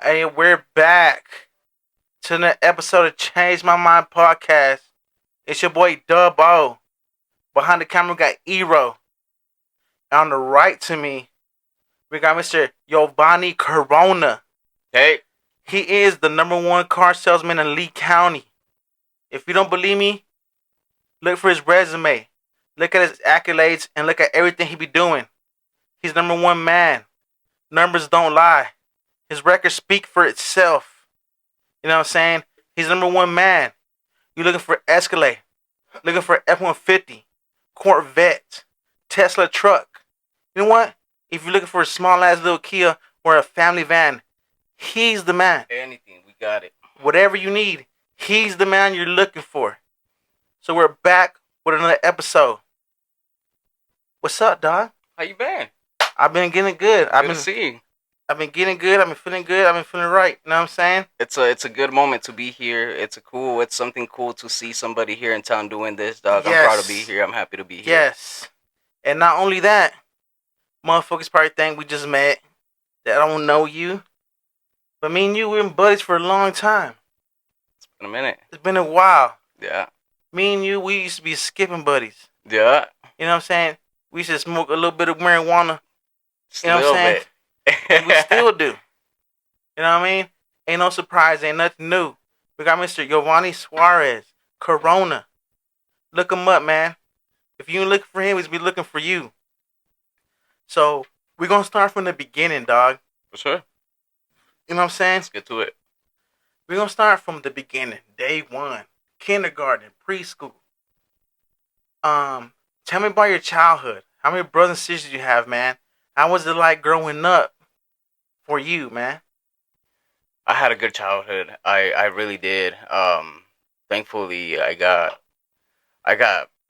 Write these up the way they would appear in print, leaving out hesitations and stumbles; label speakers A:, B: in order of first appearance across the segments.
A: Hey, we're back to the episode of Change My Mind podcast. It's your boy Dub O. Behind the camera, we got Ero. On the right to me, we got Mr. Giovanni Corona.
B: Hey.
A: He is the number one car salesman in Lee County. If you don't believe me, look for his resume. Look at his accolades and look at everything he be doing. He's number one man. Numbers don't lie. His records speak for itself. You know what I'm saying? He's number one man. You're looking for Escalade, looking for F-150, Corvette, Tesla truck. You know what? If you're looking for a small ass little Kia or a family van, he's the man.
B: Anything, we got it.
A: Whatever you need, he's the man you're looking for. So we're back with another episode. What's up, dog?
B: How you been?
A: I've been getting good.
B: Good to see you.
A: I've been getting good. I've been feeling good. I've been feeling right. You know what I'm saying?
B: It's a good moment to be here. It's something cool to see somebody here in town doing this, dog.
A: Yes.
B: I'm proud to be here. I'm happy to be here.
A: Yes. And not only that, motherfuckers probably think we just met, that I don't know you. But me and you, we've been buddies for a long time.
B: It's been a minute.
A: It's been a while.
B: Yeah.
A: Me and you, we used to be skipping buddies.
B: Yeah.
A: You know what I'm saying? We used to smoke a little bit of marijuana.
B: Just
A: You know
B: a
A: what I'm
B: little
A: saying?
B: bit.
A: And we still do. You know what I mean? Ain't no surprise. Ain't nothing new. We got Mr. Giovanni Suarez, Corona. Look him up, man. If you ain't looking for him, he's be looking for you. So, we're going to start from the beginning, dog.
B: For sure.
A: You know what I'm saying?
B: Let's get to it.
A: We're going to start from the beginning. Day one. Kindergarten. Preschool. Tell me about your childhood. How many brothers and sisters you have, man? How was it like growing up for you, man?
B: I had a good childhood. I really did. Thankfully I got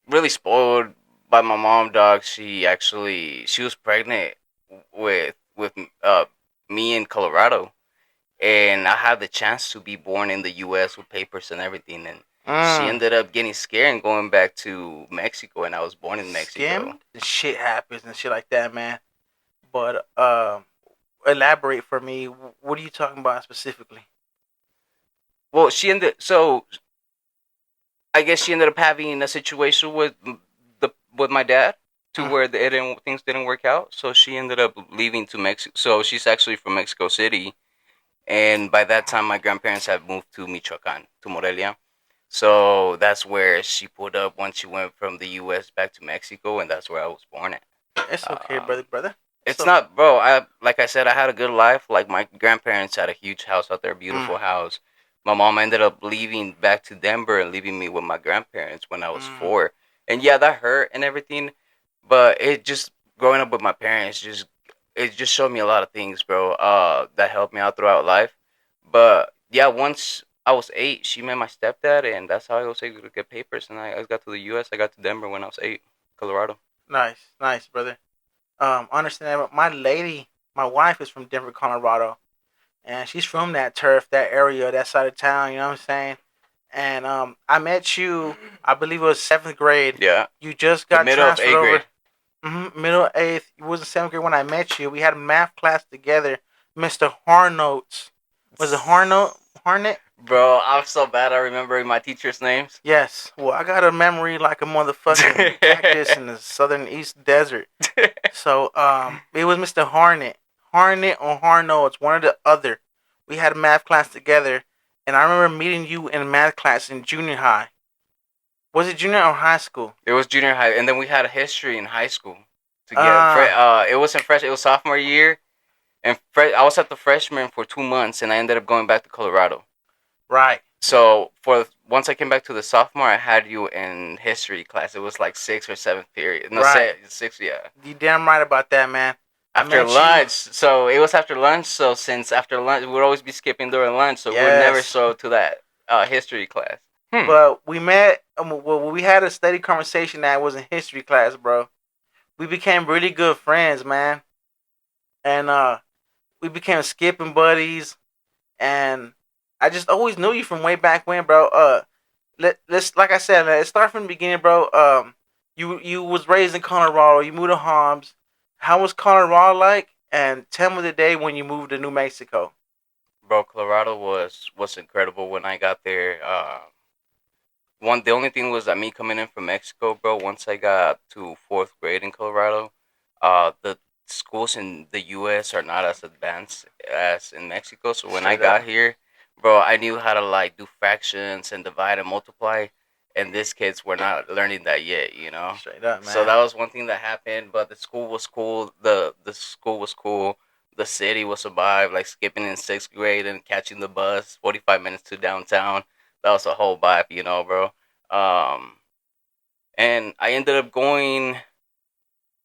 B: really spoiled by my mom, dog. She was pregnant with me in Colorado, and I had the chance to be born in the US with papers and everything, and she ended up getting scared and going back to Mexico, and I was born in Mexico.
A: Scammed? Shit happens and shit like that, man. But elaborate for me. What are you talking about specifically?
B: Well, I guess she ended up having a situation with my dad to where things didn't work out. So she ended up leaving to Mexico. So she's actually from Mexico City, and by that time, my grandparents had moved to Michoacan, to Morelia. So that's where she pulled up once she went from the U.S. back to Mexico, and that's where I was born at.
A: It's okay, brother.
B: It's not, bro. Like I said, I had a good life. Like, my grandparents had a huge house out there, beautiful house. My mom ended up leaving back to Denver and leaving me with my grandparents when I was 4. And yeah, that hurt and everything. But it just, growing up with my parents, it just showed me a lot of things, bro. That helped me out throughout life. But yeah, once I was 8, she met my stepdad, and that's how I was able to get papers. And I got to the U.S. I got to Denver when I was 8, Colorado.
A: Nice, brother. Understand my wife is from Denver, Colorado, and she's from that turf, that area, that side of town. You know what I'm saying? And I met you, I believe it was 7th grade.
B: Yeah.
A: You just got
B: middle of
A: transferred
B: 8th
A: over.
B: grade.
A: Middle of 8th. You was in 7th grade when I met you. We had a math class together, Mr. Harnotes. Was it Harnett?
B: Bro, I'm so bad at remembering my teachers' names.
A: Yes. Well, I got a memory like a motherfucking cactus in the southern east desert. So, it was Mr. Harnett or Harno. It's one or the other. We had a math class together, and I remember meeting you in math class in junior high. Was it junior or high school?
B: It was junior high, and then we had a history in high school together. It was it was sophomore year, and I was at the freshman for 2 months, and I ended up going back to Colorado.
A: Right.
B: So once I came back to the sophomore, I had you in history class. It was like 6th or 7th period. No,
A: right.
B: 6th, yeah.
A: You damn right about that, man.
B: After lunch. So it was after lunch. So since after lunch, we'd always be skipping during lunch. So
A: yes.
B: we'd never show to that history class.
A: But we met, we had a steady conversation that was in history class, bro. We became really good friends, man. And we became skipping buddies. And I just always knew you from way back when, bro. Let's like I said, let's start from the beginning, bro. You was raised in Colorado. You moved to Hobbs. How was Colorado like? And tell me the day when you moved to New Mexico.
B: Bro, Colorado was incredible when I got there. The only thing was that me coming in from Mexico, bro. Once I got to fourth grade in Colorado, the schools in the U.S. are not as advanced as in Mexico. So when I
A: Straight up.
B: got here, bro, I knew how to like do fractions and divide and multiply, and these kids were not learning that yet, you know.
A: Straight up,
B: So
A: man.
B: that was one thing that happened. But the school was cool. The school was cool. The city was a vibe. Like skipping in sixth grade and catching the bus 45 minutes to downtown. That was a whole vibe, you know, bro. Um, and I ended up going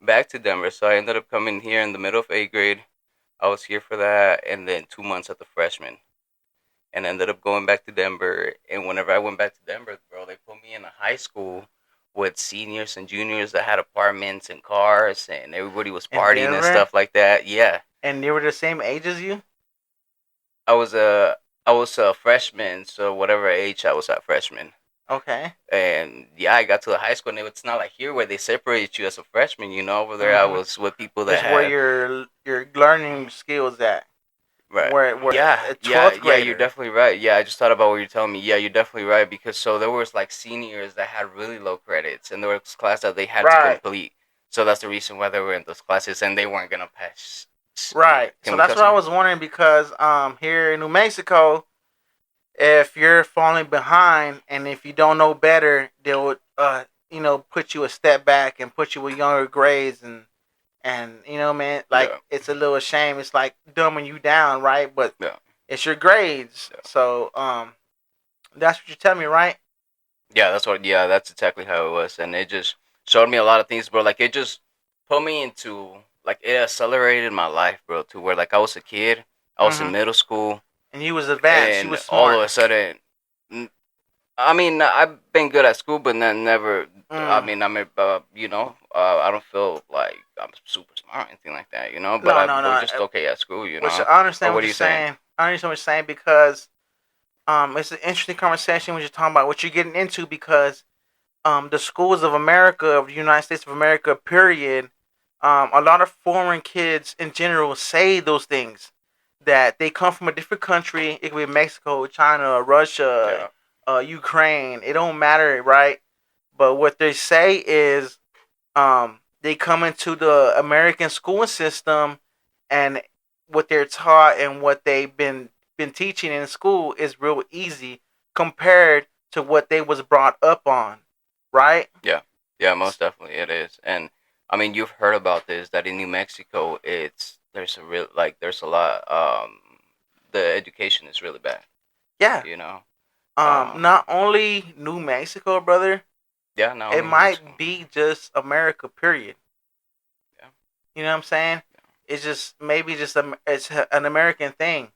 B: back to Denver. So I ended up coming here in the middle of eighth grade. I was here for that, and then 2 months at the freshman, and ended up going back to Denver. And whenever I went back to Denver, bro, they put me in a high school with seniors and juniors that had apartments and cars, and everybody was
A: In
B: partying and
A: Denver,
B: stuff like that. Yeah,
A: and they were the same age as you.
B: I was a I was a freshman, so whatever age I was at freshman.
A: Okay.
B: And yeah, I got to the high school, and it's not like here where they separate you as a freshman. You know, over there I
A: Mm-hmm.
B: was with people that
A: It's where
B: had
A: your learning skills at.
B: right.
A: Where
B: Yeah,
A: a
B: yeah,
A: 12th
B: yeah. You're
A: grader.
B: definitely right. Yeah, I just thought about what you're telling me. Yeah, you're definitely right because so there was like seniors that had really low credits, and there was class that they had to
A: Right.
B: complete. So that's the reason why they were in those classes, and they weren't gonna pass.
A: Right.
B: Can
A: So
B: we
A: that's
B: cuss
A: what I
B: in here?
A: was wondering because here in New Mexico, if you're falling behind and if you don't know better, they'll put you a step back and put you with younger grades and man, like
B: Yeah,
A: it's a little shame. It's like dumbing you down, right? But
B: yeah,
A: it's your grades.
B: yeah.
A: So that's what you're telling me, right?
B: Yeah, that's what. Yeah, that's exactly how it was, and it just showed me a lot of things, bro. Like it just put me into like it accelerated my life, bro. To where like I was a kid, I was in
A: Mm-hmm.
B: middle school,
A: And you was advanced. You
B: and
A: was
B: all of
A: smart.
B: a sudden, I mean, I've been good at school, but then never. I
A: Mm.
B: mean, I don't feel like I'm super smart or anything like that, you know. But
A: No,
B: I
A: no,
B: was
A: no.
B: just okay at school, you
A: Which
B: know.
A: I
B: Or
A: understand
B: what
A: what
B: are
A: you're
B: you saying?
A: saying. I understand what you're saying because it's an interesting conversation when you're talking about what you're getting into because the schools of America, of the United States of America, period, a lot of foreign kids in general say those things that they come from a different country. It could be Mexico, China, Russia,
B: Yeah,
A: Ukraine. It don't matter, right? But what they say is they come into the American school system, and what they're taught and what they've been teaching in school is real easy compared to what they was brought up on, right?
B: yeah, yeah. Most definitely, it is. And I mean, you've heard about this that in New Mexico, it's there's a real like there's a lot. The education is really bad,
A: Yeah.
B: you know. Um,
A: Not only New Mexico, brother.
B: yeah, not
A: It
B: only New Mexico.
A: might be just America, period.
B: Yeah,
A: You know what I'm saying? It's just maybe just it's an American thing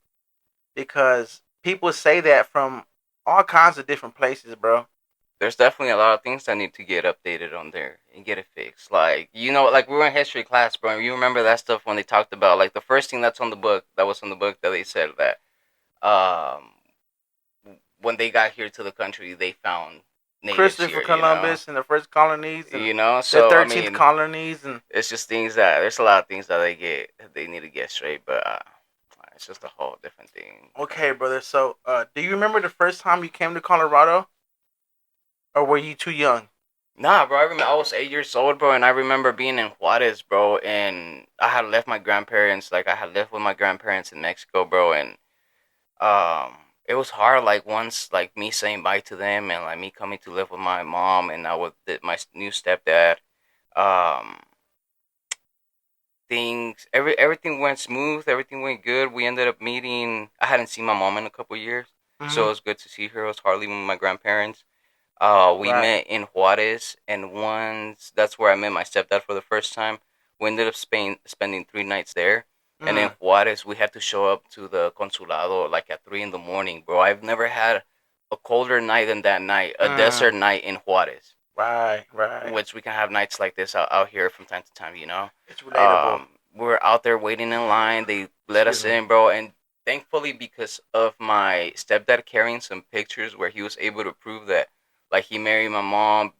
A: because people say that from all kinds of different places, bro.
B: there's definitely a lot of things that need to get updated on there and get it fixed. Like like we were in history class, bro. You remember that stuff when they talked about like the first thing that's on the book that was on the book that they said that um when they got here to the country they found natives
A: Christopher
B: here. You know,
A: Columbus and the first colonies and
B: you know.
A: the
B: So I
A: 13th
B: mean,
A: colonies and
B: it's just things that there's a lot of things that they need to get straight, but it's just a whole different thing.
A: okay, brother. So, do you remember the first time you came to Colorado, or were you too young?
B: Nah, bro. I remember I was 8 years old, bro, and I remember being in Juarez, bro, and I had left my grandparents. Like I had lived with my grandparents in Mexico, bro, and it was hard. Like once, like me saying bye to them, and like me coming to live with my mom, and I with my new stepdad. Um, everything went smooth. Everything went good. We ended up meeting. I hadn't seen my mom in a couple years, so
A: Mm-hmm.
B: it was good to see her. I was hardly with my grandparents. We
A: Right.
B: met in Juarez, and once that's where I met my stepdad for the first time. We ended up spending 3 nights there, and in
A: Mm.
B: Juarez we had to show up to the consulado like at 3 in the morning, bro. I've never had a colder night than that night, a
A: Mm.
B: desert night in Juarez,
A: Right. Right.
B: which we can have nights like this out here from time to time, you know.
A: It's relatable.
B: We were out there waiting in line. They let
A: Excuse
B: us
A: me.
B: in, bro, and thankfully because of my stepdad carrying some pictures where he was able to prove that like he married my mom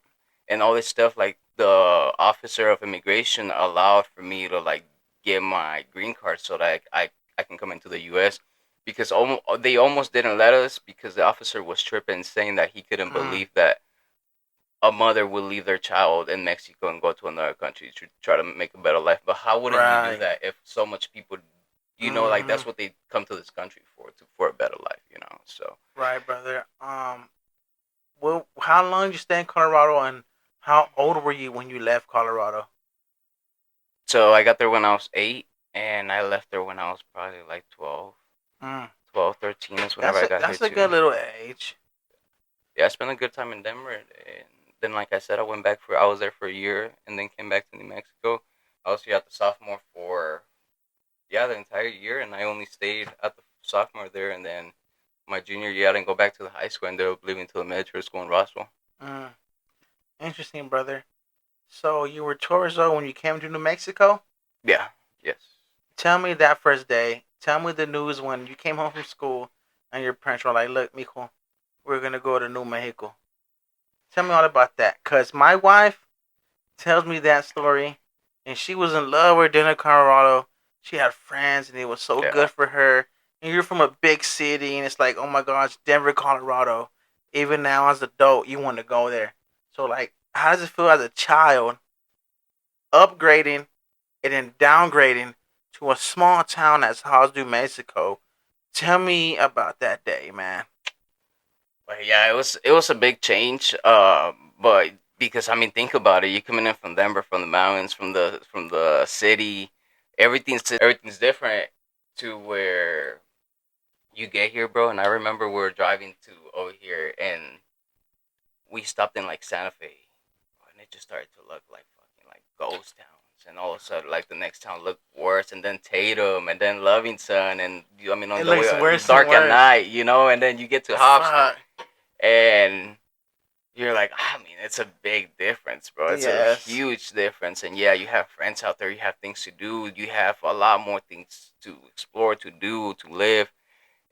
B: and all this stuff, like the officer of immigration allowed for me to like get my green card so that I can come into the US. because they almost didn't let us because the officer was tripping, saying that he couldn't believe that a mother would leave their child in Mexico and go to another country to try to make a better life. But how wouldn't you do that if so much people, like that's what they come to this country for a better life, So
A: Right, brother. Well, how long did you stay in Colorado, and how old were you when you left Colorado?
B: I got there when I was 8, and I left there when I was probably like 12,
A: Mm.
B: 12, 13 is whenever I got here
A: That's a
B: too.
A: good little age.
B: Yeah, I spent a good time in Denver, and then like I said, I was there for a year, and then came back to New Mexico. I was here at the sophomore for the entire year, and I only stayed at the sophomore there, and then my junior year I didn't go back to the high school. I ended up leaving to the military school in Roswell.
A: Mm. Interesting, brother. So you were 12 years old when you came to New Mexico?
B: Yeah. Yes.
A: Tell me that first day. Tell me the news when you came home from school and your parents were like, look, mijo, we're going to go to New Mexico. Tell me all about that. Because my wife tells me that story, and she was in love with Denver, Colorado. She had friends, and it was so
B: Yeah.
A: good for her. And you're from a big city, and it's like, oh my gosh, Denver, Colorado. Even now, as an adult, you want to go there. So, like, how does it feel as a child upgrading and then downgrading to a small town that's Halls, New Mexico? Tell me about that day, man.
B: But yeah, it was a big change. But because I mean, think about it. You're coming in from Denver, from the mountains, from the city. Everything's different to where you get here, bro. And I remember we were driving to over here, and we stopped in like Santa Fe, and it just started to look like fucking like ghost towns. And all of a sudden, like the next town looked worse, and then Tatum, and then Lovington, and I mean on
A: It
B: the way
A: looks worse and
B: dark at
A: worse.
B: night, and then you get to Hobbs,
A: Fuck.
B: and you're like, I mean, it's a big difference, bro. It's a
A: Yes.
B: huge difference, and yeah, you have friends out there, you have things to do, you have a lot more things to explore, to do, to live,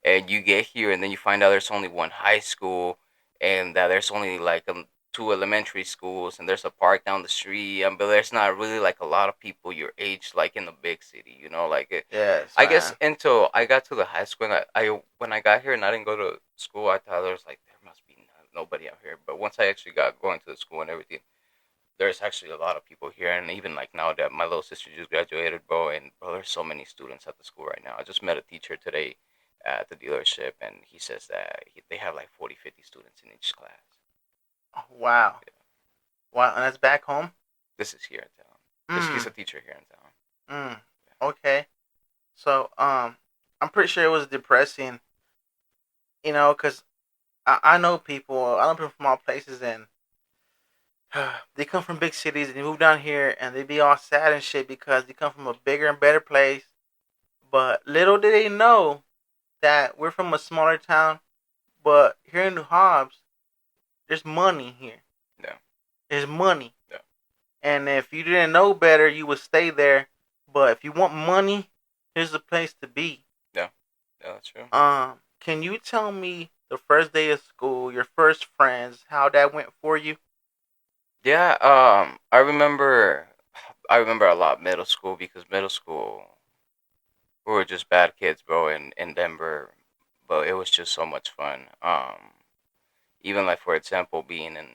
B: and you get here and then you find out there's only one high school and that there's only like two elementary schools and there's a park down the street, but there's not really like a lot of people your age like in the big city, like
A: Yes,
B: I guess
A: man.
B: until I got to the high school, and I when I got here and I didn't go to school, I thought there was like there must be nobody out here, but once I actually got going to the school and everything, there's actually a lot of people here, and even like now that my little sister just graduated, bro, and bro, there's so many students at the school right now. I just met a teacher today at the dealership, and he says that they have like 40, 50 students in each class.
A: Oh, wow.
B: Yeah.
A: Wow, and that's back home?
B: This is here in town. He's
A: Mm.
B: a teacher here in town.
A: Mm. Okay. So, I'm pretty sure it was depressing, because I know people, I know people from all places, and they come from big cities, and they move down here, and they be all sad and shit because they come from a bigger and better place. But little do they know that we're from a smaller town, but here in New Hobbs, there's money here.
B: Yeah.
A: There's money.
B: Yeah.
A: And if you didn't know better, you would stay there. But if you want money, here's the place to be.
B: Yeah. Yeah, that's true.
A: Can you tell me the first day of school, your first friends, how that went for you?
B: Yeah. I remember a lot middle school because middle school we were just bad kids, bro, in Denver, but it was just so much fun. Even like for example, being in,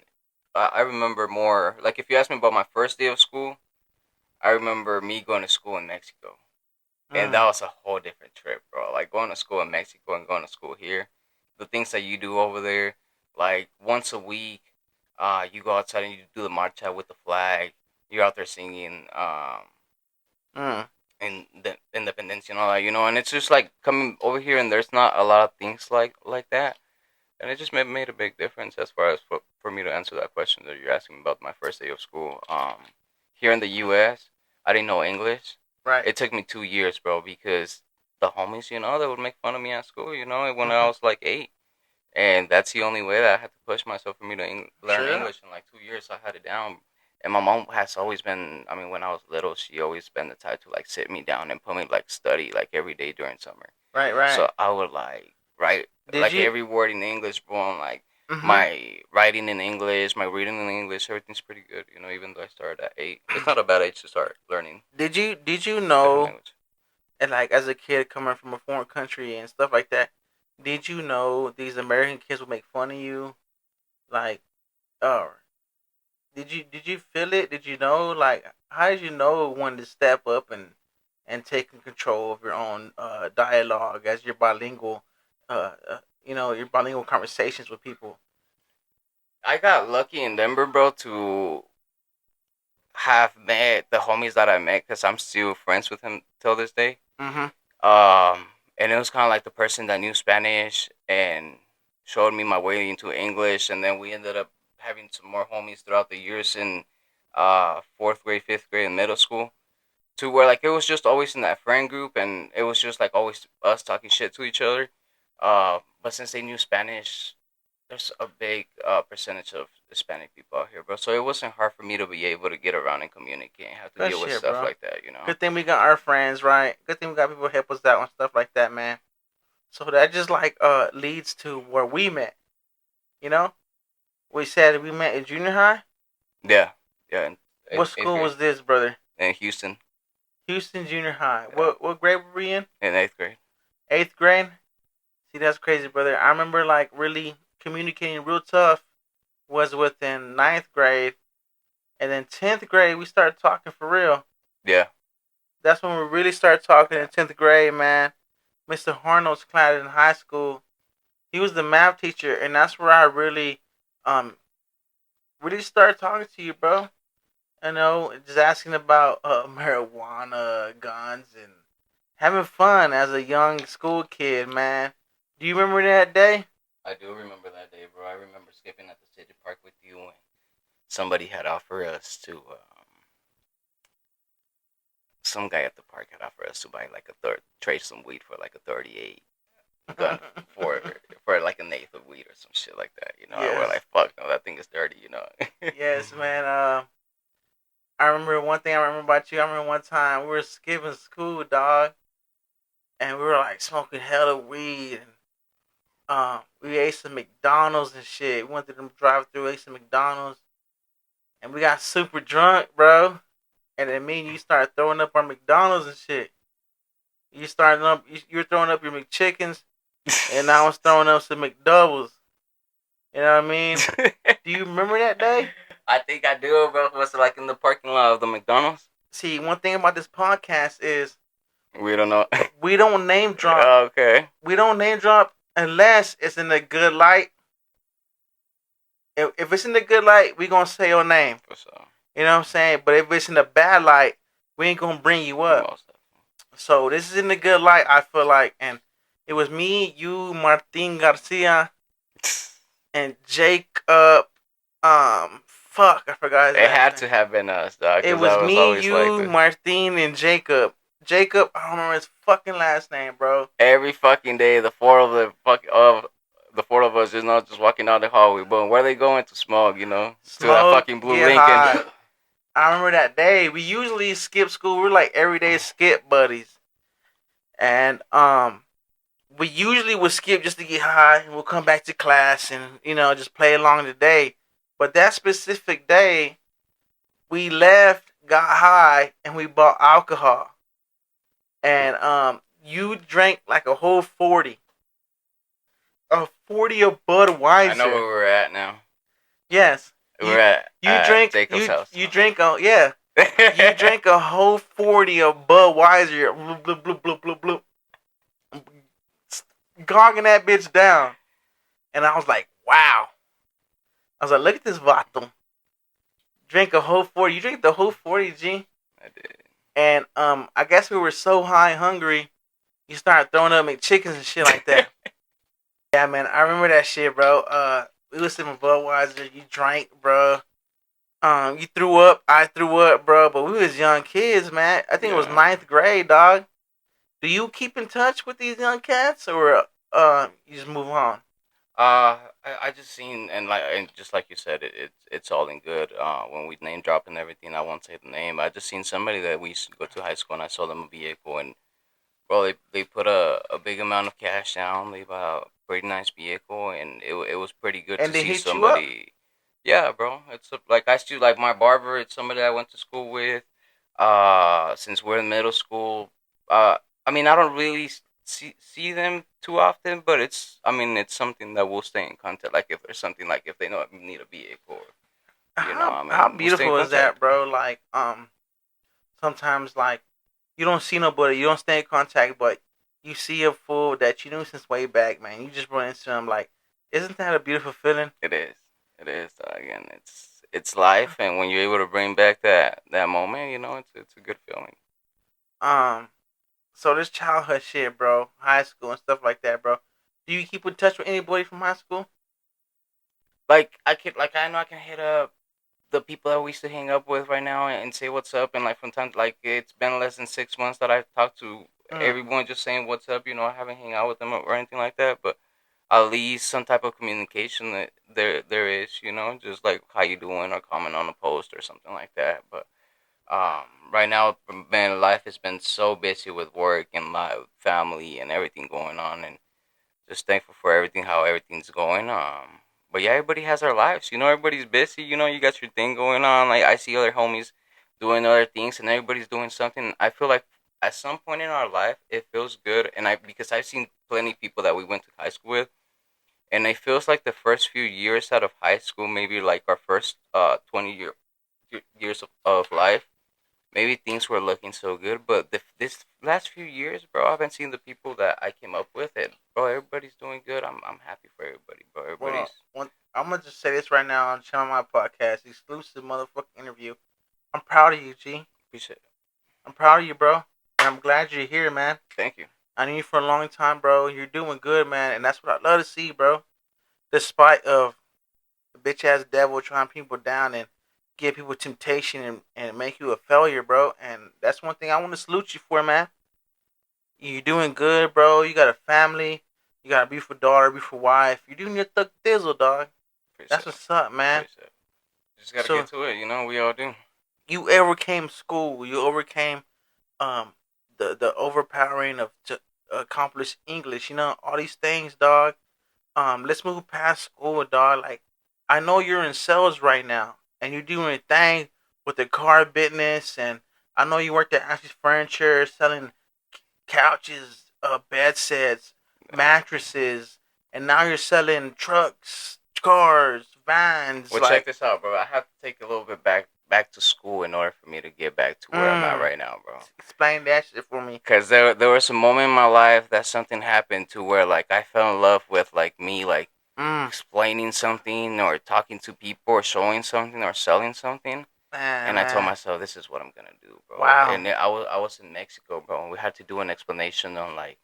B: I remember more like if you ask me about my first day of school, I remember me going to school in Mexico, and that
A: Mm.
B: was a whole different trip, bro. Like going to school in Mexico and going to school here, the things that you do over there, like once a week, you go outside and you do the marcha with the flag. You're out there singing,
A: Mm.
B: in the independence and all that, and it's just like coming over here and there's not a lot of things like that, and it just made a big difference as far as for me to answer that question that you're asking about my first day of school. Here in the U.S., I didn't know English.
A: Right.
B: It took me 2 years, bro, because the homies, they would make fun of me at school, when I
A: Mm-hmm.
B: was like 8, and that's the only way that I had to push myself for me to learn
A: Sure.
B: English in like 2 years. I had it down, and my mom has always been. I mean, when I was little, she always been the type to like sit me down and put me like study like every day during summer.
A: Right. Right.
B: So I would like write
A: Did
B: like
A: you?
B: every word in English, bro. And, like
A: Mm-hmm.
B: my writing in English, my reading in English, everything's pretty good. Even though I started at 8, it's not a bad age to start learning
A: Did you? Did you
B: a different
A: know
B: language.
A: And like as a kid coming from a foreign country and stuff like that, did you know these American kids would make fun of you? Like, uh, did you feel it? Did you know? Like, how did you know when to step up and taking control of your own dialogue as your bilingual, your bilingual conversations with people?
B: I got lucky in Denver, bro, to have met the homies that I met because I'm still friends with him till this day.
A: Mm-hmm.
B: And it was kind of like the person that knew Spanish and showed me my way into English, and then we ended up having some more homies throughout the years in fourth grade, fifth grade, and middle school. To where like it was just always in that friend group, and it was just like always us talking shit to each other. But since they knew Spanish, there's a big percentage of Hispanic people out here, bro. So it wasn't hard for me to be able to get around and communicate and have to
A: Good
B: deal with
A: shit,
B: stuff
A: bro.
B: like that, you know.
A: Good thing we got our friends, right? Good thing we got people to help us out and stuff like that, man. So that just like leads to where we met. You know, we said we met in junior high.
B: Yeah, yeah. In
A: What
B: eighth
A: school
B: grade
A: was this, brother?
B: in Houston.
A: Houston Junior High.
B: Yeah,
A: What grade were we in?
B: in eighth grade.
A: Eighth grade. See, that's crazy, brother. I remember like really communicating real tough was within ninth grade, and then 10th grade we started talking for real.
B: Yeah.
A: That's when we really started talking in 10th grade, man. Mr. Harnold's class in high school. He was the math teacher, and that's where I um, really started talking to you, bro. You know, just asking about marijuana, guns, and having fun as a young school kid, man. Do you remember that day?
B: I do remember that day, bro. I remember skipping at the city park with you and somebody had offered us to some guy at the park had offered us to buy like a trade some weed for like a 38 gun for for like an eighth of weed or some shit like that, you know. And we're
A: Yes.
B: like, fuck no, that thing is dirty, you know.
A: Yes, man. I remember one thing I remember about you. I remember one time we were skipping school, dog, and we were like smoking hella weed, and we ate some McDonald's and shit. We went to them drive-through, ate some McDonald's, and we got super drunk, bro. And then me and you started throwing up our McDonald's and shit. You were throwing up your McChickens, and I was throwing up some McDoubles. You know what I mean? Do you remember that day?
B: I think I do, bro. Was it like in the parking lot of the McDonald's?
A: See, one thing about this podcast is
B: We don't know.
A: we don't name drop.
B: Okay.
A: We don't name drop unless it's in a good light. If it's in the good light, we gonna say your name.
B: For sure.
A: You know what I'm saying? But if it's in a bad light, we ain't gonna bring you up.
B: Most
A: So this is in the good light, I feel like, and it was me, you, Martin Garcia, and Jacob. Fuck, I forgot his
B: It
A: last
B: had
A: name.
B: to have been us, dog.
A: It
B: 'Cause
A: was
B: I was
A: me,
B: always
A: you,
B: like
A: Martin, and Jacob. Jacob, I don't remember his fucking last name, bro.
B: every fucking day, the four of us just not just walking down the hallway, but where they going to smoke, you know, to that
A: Smoke,
B: fucking blue
A: get
B: Lincoln.
A: high. I remember that day. We usually skip school. We're like everyday skip buddies, and we usually would skip just to get high, and we'll come back to class and just play along the day. But that specific day, we left, got high, and we bought alcohol, and you drank like a whole 40, a 40 of Budweiser.
B: I know where we're at now.
A: Yes,
B: We're at
A: you drink
B: Jacob's house.
A: You drink you drank a whole 40 of Budweiser, bloop, bloop, bloop, bloop, bloop, bloop, gogging that bitch down. And I was like, wow. I was like, look at this vato. Drink a whole 40. You drink the whole 40, G?
B: I did.
A: And I guess we were so high and hungry, you started throwing up McChickens and shit like that. Yeah, man, I remember that shit, bro. We was sipping Budweiser. You drank, bro. You threw up. I threw up, bro. But we was young kids, man. I think it was ninth grade, dog. Do you keep in touch with these young cats, or you just move on?
B: I just seen and just like you said, it's all in good. When we name drop and everything, I won't say the name. I just seen somebody that we used to go to high school, and I saw them a vehicle, and bro, they put a big amount of cash down. They bought a pretty nice vehicle, and it was pretty good
A: And
B: to
A: they
B: see
A: hit you up?
B: somebody. Yeah, bro. Like I still like my barber. It's somebody I went to school with. Since we're in middle school, I mean, I don't really see them too often, but it's something that we'll stay in contact. Like if there's something like if they know I need a vehicle, or,
A: How
B: we'll stay in
A: beautiful is that,
B: contact.
A: bro? Like sometimes like you don't see nobody, you don't stay in contact, but you see a fool that you knew since way back, man. You just run into him, like, isn't that a beautiful feeling?
B: It is. It is. Again, it's life, and when you're able to bring back that moment, it's a good feeling.
A: Um, so this childhood shit, bro, high school and stuff like that, bro. Do you keep in touch with anybody from high school?
B: I know I can hit up the people that we used to hang up with right now and say what's up, and like from time like it's been less than 6 months that I've talked to
A: Mm.
B: everyone just saying what's up. I haven't hang out with them or anything like that, but at least some type of communication that there is, just like how you doing or comment on a post or something like that. But right now, man, life has been so busy with work and life, family, and everything going on, and just thankful for everything, how everything's going. But yeah, everybody has their lives. Everybody's busy. You got your thing going on. Like I see other homies doing other things, and everybody's doing something. I feel like at some point in our life, it feels good, and because I've seen plenty of people that we went to high school with, and it feels like the first few years out of high school, maybe like our first 20 years of life, maybe things were looking so good, but this last few years, bro, I've been seeing the people that I came up with, and bro, everybody's doing good. I'm happy for everybody, bro.
A: Well,
B: Everybody's
A: I'm gonna just say this right now on Channel My Podcast, exclusive motherfucking interview. I'm proud of you, G.
B: appreciate it.
A: I'm proud of you, bro. And I'm glad you're here, man.
B: Thank you.
A: I knew you for a long time, bro. You're doing good, man, and that's what I love to see, bro. Despite of the bitch ass devil trying people down and give people temptation and make you a failure, bro. And that's one thing I want to salute you for, man. You're doing good, bro. You got a family. You got a beautiful daughter, beautiful wife. You're doing your thuck thizzle, dog. That's
B: Appreciate it.
A: what's up, man.
B: Appreciate it. Just gotta get
A: So
B: to it. We all do.
A: you overcame school. You overcame um the overpowering of to accomplish English. All these things, dog. Let's move past school, dog. Like, I know you're in sales right now, and you're doing a thing with the car business, and I know you worked at Ashley's Furniture selling couches, bed sets,
B: Yeah.
A: mattresses, and now you're selling trucks, cars, vans.
B: Well, check
A: Like,
B: this out, bro. I have to take a little bit back to school in order for me to get back to where I'm at
A: mm,
B: right now, bro.
A: explain that shit for me.
B: Cause there was a moment in my life that something happened to where like I fell in love with like me like
A: Mm,
B: explaining something or talking to people or showing something or selling something. And I told
A: man.
B: myself, this is what I'm gonna do, bro.
A: Wow.
B: And I was in Mexico, bro. And we had to do an explanation on like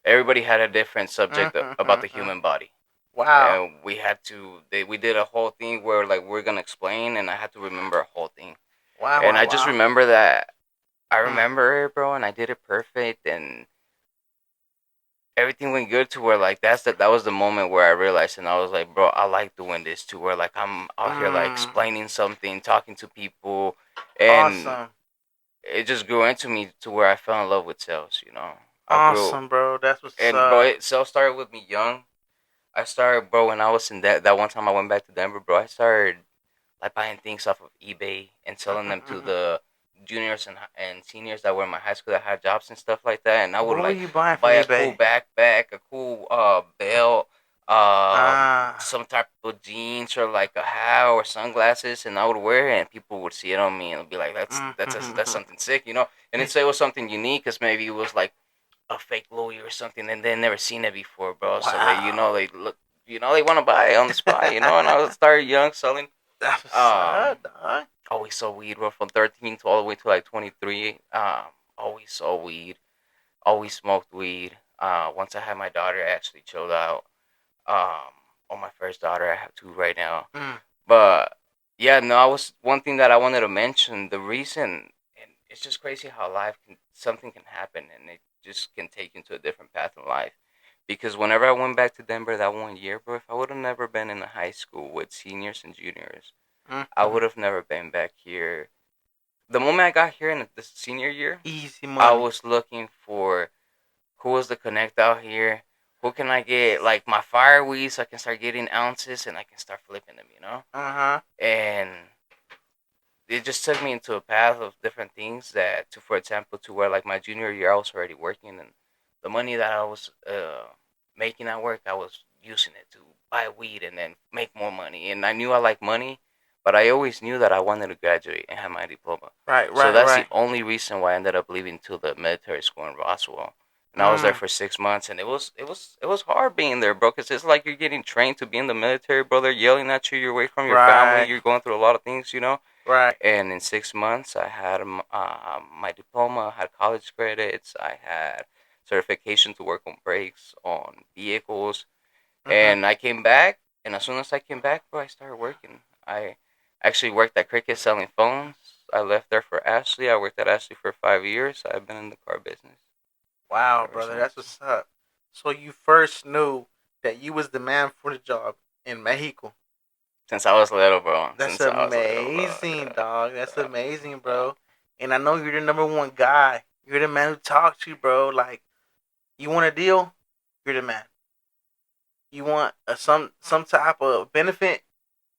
B: everybody had a different subject about the
A: Mm-hmm.
B: human body,
A: Wow.
B: and we did a whole thing where like we're gonna explain, and I had to remember a whole thing,
A: Wow,
B: and
A: wow,
B: I just
A: wow.
B: remember that I
A: Mm.
B: remember it, bro, and I did it perfect, and everything went good to where like that was the moment where I realized, and I was like, bro, I like doing this too, where like I'm out here like
A: Mm.
B: explaining something, talking to people, and
A: Awesome.
B: it just grew into me to where I fell in love with sales. I grew,
A: Awesome, bro. That's what's
B: and bro,
A: up.
B: sales started with me young. I started, bro, when I was in that one time I went back to Denver, bro. I started like buying things off of eBay and selling them to the juniors and seniors that were in my high school that had jobs and stuff like that. And I would
A: What were
B: like
A: you buying from
B: buy a cool
A: eBay?
B: backpack, a cool belt,
A: Ah.
B: some type of jeans or like a hat or sunglasses, and I would wear it, and people would see it on me and be like, "That's
A: Mm-hmm.
B: something sick." And they'd say it was something unique because maybe it was like a fake Louis or something, and they never seen it before, bro. So
A: Wow.
B: they look, they want to buy it on the spot. And I was started young selling.
A: That's what's
B: Um,
A: up, dog.
B: always sold weed, bro, from 13 to all the way to like 23. Always sold weed, always smoked weed. Once I had my daughter, I actually chilled out. On my first daughter, I have two right now.
A: Mm.
B: But yeah, no, I was one thing that I wanted to mention. The reason, and it's just crazy how something can happen, and it just can take you into a different path in life. Because whenever I went back to Denver that one year, bro, if I would have never been in a high school with seniors and juniors, I
A: Mm-hmm.
B: would have never been back here. The moment I got here in the senior year,
A: Easy
B: I
A: money.
B: was looking for who was the connect out here. Who can I get like my fire weed so I can start getting ounces and I can start flipping them,
A: Uh huh.
B: And it just took me into a path of different things that, to for example, to where like my junior year I was already working, and the money that I was making at work, I was using it to buy weed and then make more money. And I knew I liked money, but I always knew that I wanted to graduate and have my diploma.
A: Right,
B: So
A: right,
B: that's the
A: right.
B: only reason why I ended up leaving to the military school in Roswell. And I was there
A: Mm,
B: for 6 months, and it was hard being there, bro. Cause it's like you're getting trained to be in the military, bro. They're yelling at you. You're away from your family.
A: right,
B: You're going through a lot of things.
A: right.
B: And in 6 months, I had my diploma, I had college credits, I had certification to work on brakes, on vehicles.
A: Mhm.
B: And I came back, and as soon as I came back, bro, I started working. I actually worked at Cricket selling phones. I left there for Ashley. I worked at Ashley for 5 years. I've been in the car business
A: Wow,
B: ever
A: brother, that's
B: since.
A: what's up. So you first knew that you was the man for the job in Mexico.
B: Since I was little, bro.
A: That's
B: Since I was little, bro.
A: amazing,
B: Yeah.
A: dog. That's
B: Yeah.
A: amazing,
B: Yeah.
A: bro. And I know you're the number one guy. You're the man who talks to you, bro. Like, you want a deal? You're the man. You want some type of benefit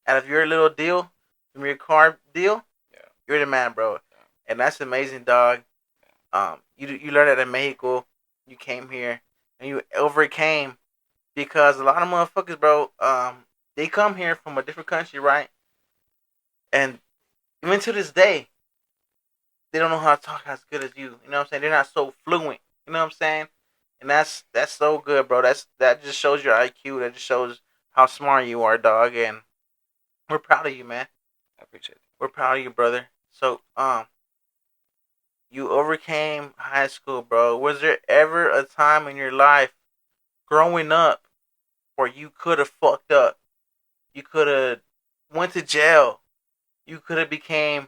A: out of your little deal from your car deal?
B: Yeah.
A: You're the man, bro.
B: Yeah.
A: And that's amazing, dog. You learned that in Mexico. You came here and you overcame because a lot of motherfuckers, bro, they come here from a different country, right? And even to this day, they don't know how to talk as good as you. You know what I'm saying? They're not so fluent. You know what I'm saying? And that's so good, bro. That just shows your IQ. That just shows how smart you are, dog. And we're proud of you, man.
B: I appreciate it.
A: We're proud of you, brother. So, you overcame high school, bro. Was there ever a time in your life growing up where you could have fucked up? You could have went to jail. You could have became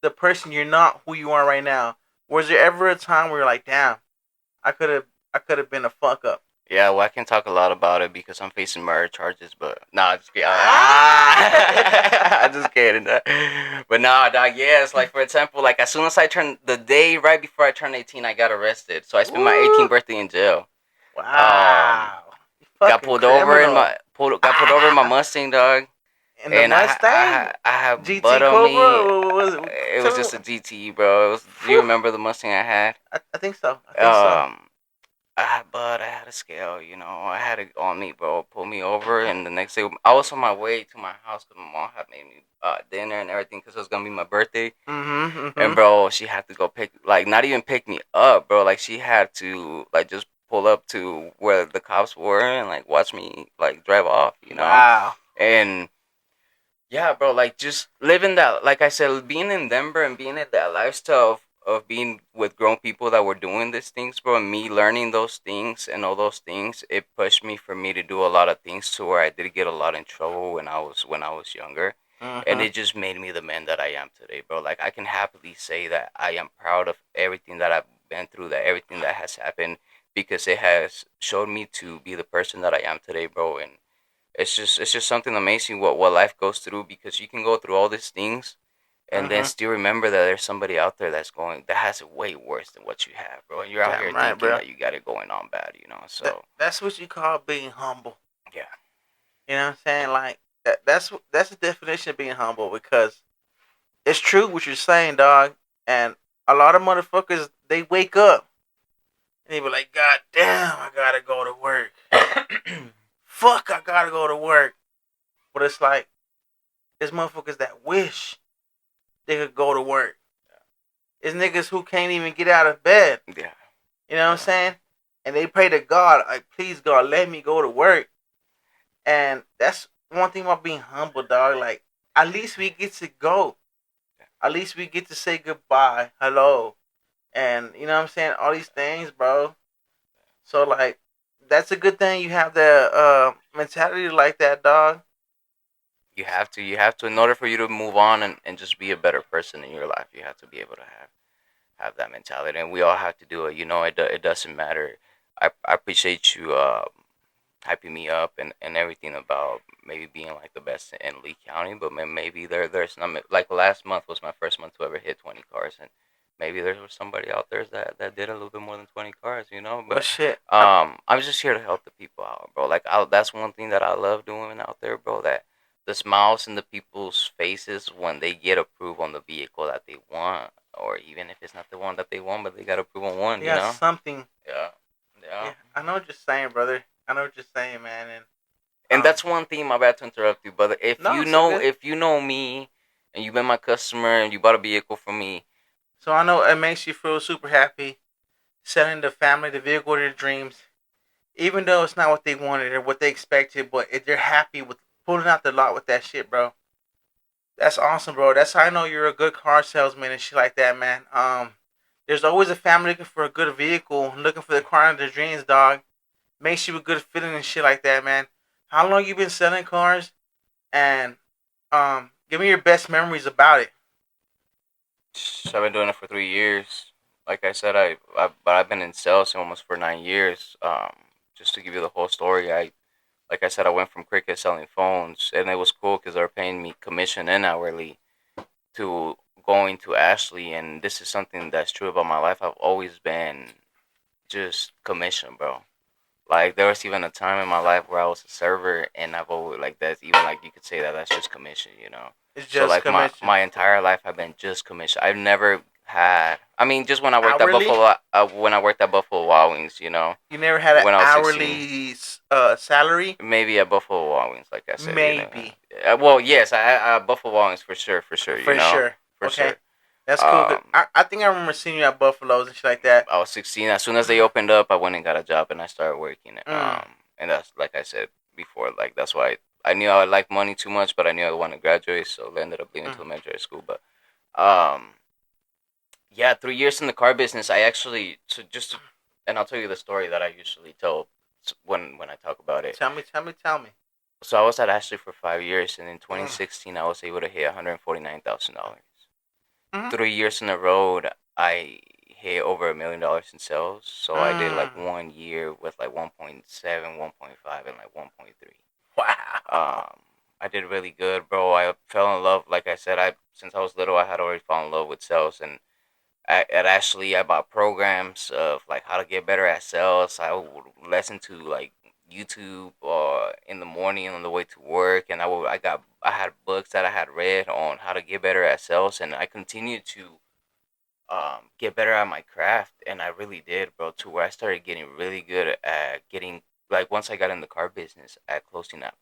A: the person you're not, who you are right now. Was there ever a time where you're like, damn, I could have, I could have been a fuck up?
B: Yeah, well, I can talk a lot about it because I'm facing murder charges, but nah, just kidding.
A: Ah!
B: I'm just kidding. But nah, dog, yeah, it's like, for example, like as soon as I turned, the day right before I turned 18, I got arrested. So I spent my
A: Woo!
B: 18th birthday in jail. Um,
A: Wow. You
B: got
A: fucking
B: pulled over in
A: criminal.
B: my got pulled over in my Mustang, dog,
A: In the
B: and
A: Mustang?
B: I had
A: GT
B: butt on
A: Cobra?
B: me.
A: What was it?
B: It was
A: Tell
B: just
A: me.
B: a GT, bro. Do you
A: Phew.
B: remember the Mustang I had?
A: I think so. I think so.
B: Um, I had a scale, I had it on me, bro. Pulled me over, and the next day I was on my way to my house because my mom had made me dinner and everything because it was gonna be my birthday.
A: Mm-hmm.
B: And
A: Mm-hmm.
B: bro, she had to go like, not even pick me up, bro. Like, she had to like just pull up to where the cops were and like watch me like drive off.
A: Wow.
B: And yeah, bro, like just living that, like I said, being in Denver and being in that lifestyle of being with grown people that were doing these things, bro, and me learning those things and all those things, it pushed me for me to do a lot of things to where I did get a lot in trouble when I was younger. And
A: Mm-hmm.
B: it just made me the man that I am today, bro. Like, I can happily say that I am proud of everything that I've been through, that everything that has happened, because it has showed me to be the person that I am today, bro. And it's just something amazing what life goes through, because you can go through all these things and then
A: Mm-hmm.
B: still remember that there's somebody out there that has it way worse than what you have, bro. And you're out here
A: Damn right,
B: thinking
A: bro.
B: that you got it going on bad.
A: That's what you call being humble.
B: Yeah,
A: You know what I'm saying? Like that's the definition of being humble because it's true what you're saying, dog. And a lot of motherfuckers they wake up and they be like, God damn, I gotta go to work. Fuck, I gotta go to work. But it's like there's motherfuckers that wish they could go to work. It's niggas who can't even get out of bed.
B: yeah,
A: You know what I'm
B: yeah,
A: saying? And they pray to God, like, please God, let me go to work. And that's one thing about being humble, dog. Like, at least we get to go. At least we get to say goodbye, hello, and you know what I'm saying. All these things, bro. So like, that's a good thing. You have the mentality like that, dog.
B: you have to, in order for you to move on and just be a better person in your life, you have to be able to have that mentality, and we all have to do it. It doesn't matter. I appreciate you hyping me up and everything about maybe being like the best in Lee County, but maybe there's not, like, last month was my first month to ever hit 20 cars, and maybe there was somebody out there that did a little bit more than 20 cars.
A: Well,
B: But
A: shit.
B: I'm just here to help the people out, bro. Like, that's one thing that I love doing out there, bro. That the smiles in the people's faces when they get approved on the vehicle that they want, or even if it's not the one that they want, but they got approved on one,
A: They got something.
B: Yeah, yeah.
A: Yeah, I know what you're saying, brother. I know what you're saying, man.
B: And that's one thing. My bad to interrupt you, brother.
A: No, it's so good.
B: If you know me, and you've been my customer, and you bought a vehicle from me,
A: so I know it makes you feel super happy selling the family the vehicle of their dreams, even though it's not what they wanted or what they expected. But if they're happy with pulling out the lot with that shit, bro, that's awesome, bro. That's how I know you're a good car salesman and shit like that, man. There's always a family looking for a good vehicle, looking for the car of their dreams, dog. Makes you a good feeling and shit like that, man. How long you been selling cars? And give me your best memories about it.
B: I've been doing it for 3 years. Like I said, but I've been in sales almost for 9 years. Just to give you the whole story, like I said, I went from Cricket selling phones, and it was cool because they were paying me commission and hourly, to going to Ashley, and this is something that's true about my life. I've always been just commission, bro. Like there was even a time in my life where I was a server, and I've always like that's even like you could say that that's just commission, you know.
A: It's
B: So
A: just
B: like my
A: commission.
B: my entire life I've been just commission. I've never had. I mean, just when I worked at
A: Hourly?
B: Buffalo, when I worked at Buffalo Wild Wings, you know,
A: You never had an
B: when I was 16.
A: hourly salary?
B: Maybe at Buffalo Wild Wings, like I said, you know.
A: Maybe.
B: Well, yes, I had Buffalo Wild Wings for sure, you
A: For
B: know,
A: sure.
B: for
A: Okay.
B: sure.
A: That's cool.
B: Um,
A: I think I remember seeing you at Buffalo's and shit like that.
B: I was 16. As soon as they opened up, I went and got a job and I started working.
A: Mm.
B: And that's like I said before, like that's why I knew I liked money too much, but I knew I wanted to graduate, so I ended up leaving to elementary school. But um, yeah, 3 years in the car business. I actually and I'll tell you the story that I usually tell when I talk about it.
A: Tell me.
B: So I was at Ashley for 5 years, and in
A: Mm.
B: 2016, I was able to hit $149,000.
A: Mm-hmm.
B: 3 years in a row, I hit over $1 million in sales. So I did like
A: Mm.
B: 1 year with like 1.7, 1.5, and like 1.3.
A: Wow.
B: I did really good, bro. I fell in love. Like I said, I since I was little, I had already fallen in love with sales, and at Ashley, I bought programs of like how to get better at sales. I would listen to like YouTube in the morning on the way to work, and I had books that I had read on how to get better at sales, and I continued to get better at my craft, and I really did, bro. To where I started getting really good at getting like once I got in the car business at closing up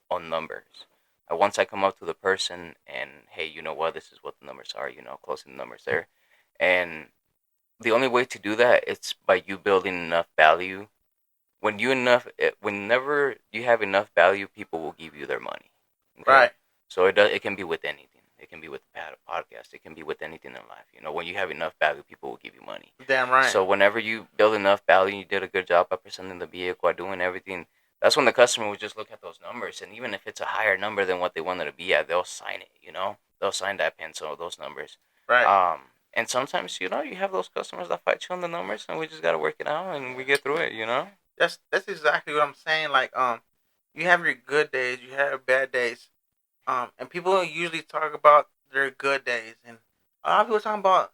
B: on numbers. Once I come up to the person and hey, you know what, this is what the numbers are, you know, closing the numbers there, and the only way to do that is by you building enough value. Whenever you have enough value, people will give you their money. Okay,
A: Right.
B: so it can be with anything. It can be with the podcast. It can be with anything in life. You know, when you have enough value, people will give you money.
A: Damn right.
B: So whenever you build enough value, you did a good job at presenting the vehicle, at doing everything. That's when the customer would just look at those numbers, and even if it's a higher number than what they wanted to be at, they'll sign it. You know, they'll sign that pencil, those numbers.
A: Right.
B: And sometimes you know you have those customers that fight you on the numbers, and we just gotta work it out, and we get through it. You know.
A: That's exactly what I'm saying. Like you have your good days, you have bad days. And people usually talk about their good days, and a lot of people talking about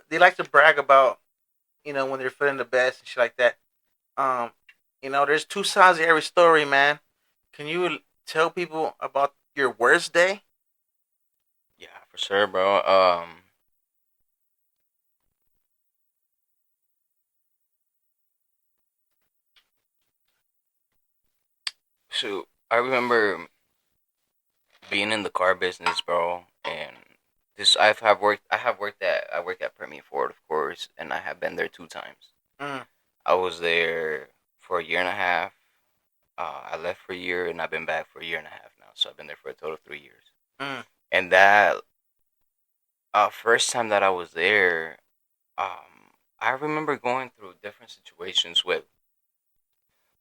A: they like to brag about when they're feeling the best and shit like that. Um, there's two sides of every story, man. Can you tell people about your worst day?
B: Yeah, for sure, bro. So I remember being in the car business, bro, and this I worked at Premium Ford, of course, and I have been there 2 times.
A: Mm.
B: I was there for a year and a half. I left for a year, and I've been back for a year and a half now. So I've been there for a total of 3 years.
A: Mm.
B: And that first time that I was there, I remember going through different situations with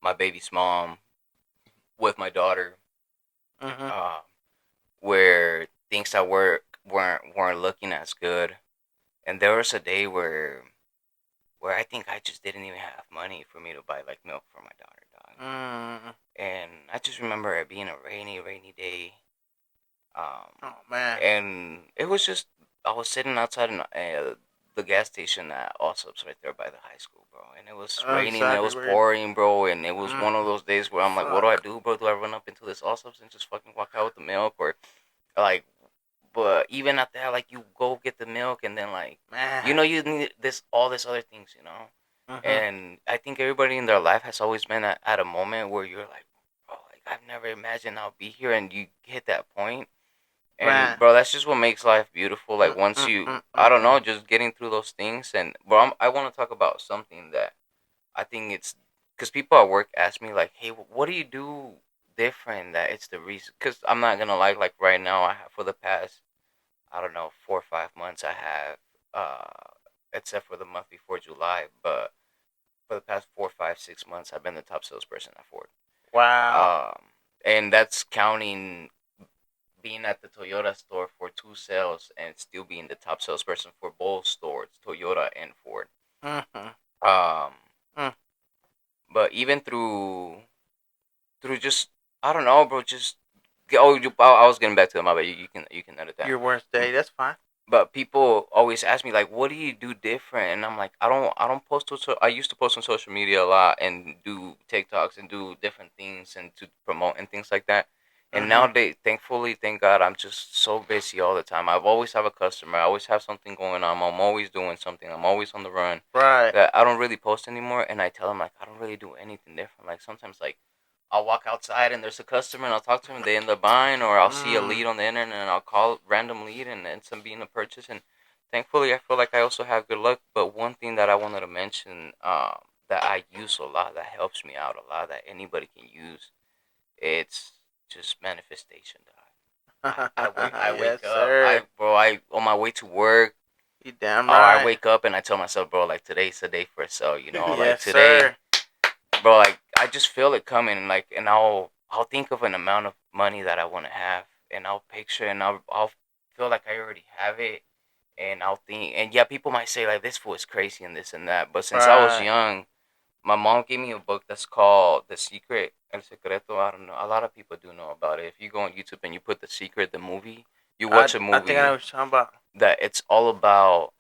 B: my baby's mom, with my daughter,
A: Mm-hmm.
B: uh, where things that weren't looking as good. And there was a day where I think I just didn't even have money for me to buy like milk for my daughter, dog.
A: Mm.
B: And I just remember it being a rainy day.
A: Oh man.
B: And it was just I was sitting outside the gas station at Allsup's right there by the high school, bro. And it was raining, and it
A: Exactly
B: was pouring, bro. And it was one of those days where I'm like, what do I
A: Fuck.
B: do, bro? Do I run up into this Allsup's and just fucking walk out with the milk, or like? But even at that, like, you go get the milk, and then like, you
A: Man.
B: know, you need all this other things, you know. And I think everybody in their life has always been at a moment where you're like, bro, like I've never imagined I'll be here, and you hit that point. And
A: Man.
B: bro, that's just what makes life beautiful. Like once I don't know,
A: Mm.
B: just getting through those things. And bro, I want to talk about something that I think it's because people at work ask me like, hey, what do you do different? That it's the reason. Because I'm not gonna lie, like right now, I have for the past, I don't know, 4 or 5 months, I have, except for the month before July, but for the past 4, 5, 6 months, I've been the top salesperson at Ford.
A: Wow.
B: And that's counting being at the Toyota store for 2 sales and still being the top salesperson for both stores, Toyota and Ford.
A: Mm-hmm.
B: Um,
A: Mm.
B: but even through just, I don't know, bro. Just I was getting back to it. My bad. You can edit that.
A: Your worst day. That's fine.
B: But people always ask me like, "What do you do different?" And I'm like, I don't post on. I used to post on social media a lot and do TikToks and do different things and to promote and things like that. And nowadays, thankfully, thank God, I'm just so busy all the time. I've always have a customer. I always have something going on. I'm always doing something. I'm always on the run.
A: Right.
B: That I don't really post anymore. And I tell them like, I don't really do anything different. Like sometimes like I'll walk outside and there's a customer and I'll talk to him. They end up buying, or I'll see a lead on the internet and I'll call random lead and ends up being a purchase. And thankfully, I feel like I also have good luck. But one thing that I wanted to mention, that I use a lot, that helps me out a lot, that anybody can use, it's just manifestation. Dog. I
A: Yes,
B: wake up,
A: sir.
B: I on my way to work.
A: You damn
B: Oh, I
A: right.
B: wake up and I tell myself, bro, like today's the day for a sale. You know, like
A: Yes,
B: today,
A: sir.
B: bro, like I just feel it coming, like, and I'll think of an amount of money that I want to have, and I'll picture, and I'll feel like I already have it, and I'll think, and yeah, people might say like this fool is crazy and this and that, but since I was
A: Right.
B: young, my mom gave me a book that's called The Secret, El Secreto. I don't know, a lot of people do know about it. If you go on YouTube and you put The Secret, the movie, you watch a
A: I think I know
B: movie
A: what you're talking about.
B: that it's all about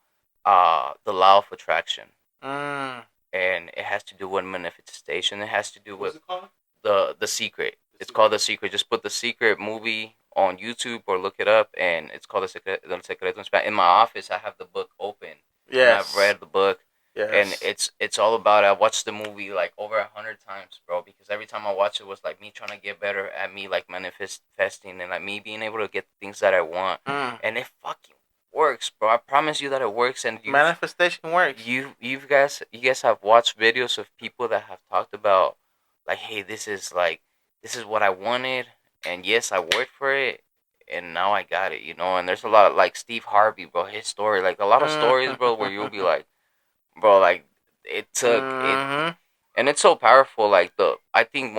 B: the law of attraction,
A: Mm.
B: and it has to do with manifestation. It has to do
C: What's
B: with
C: it called?
B: the Secret. It's called The Secret. Just put The Secret movie on YouTube or look it up, and it's called El Secreto en Spanish. In my office, I have the book open, and I've
A: Yes.
B: read the book, and
A: Yes.
B: it's all about. I watched the movie like over 100 times, bro. Because every time I watched it was like me trying to get better at me, like manifesting, and like me being able to get the things that I want,
A: Mm.
B: and it fucking works, bro. I promise you that it works, and
A: Manifestation works.
B: you guys have watched videos of people that have talked about like, hey, this is what I wanted, and yes, I worked for it, and now I got it, you know. And there's a lot of like Steve Harvey, bro, his story, like a lot of stories, bro, where you'll be like, bro, like it took it,
A: Mm-hmm.
B: and it's so powerful. Like I think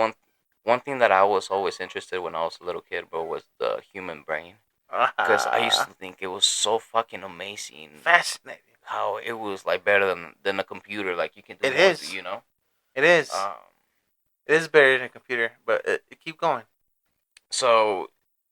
B: one thing that I was always interested when I was a little kid, bro, was the human brain, because I used to think it was so fucking amazing
A: Fascinating.
B: how it was like better than a computer. Like you can do
A: It
B: more,
A: is.
B: you know.
A: It is.
B: Um,
A: It is better than a computer, but keep going.
B: so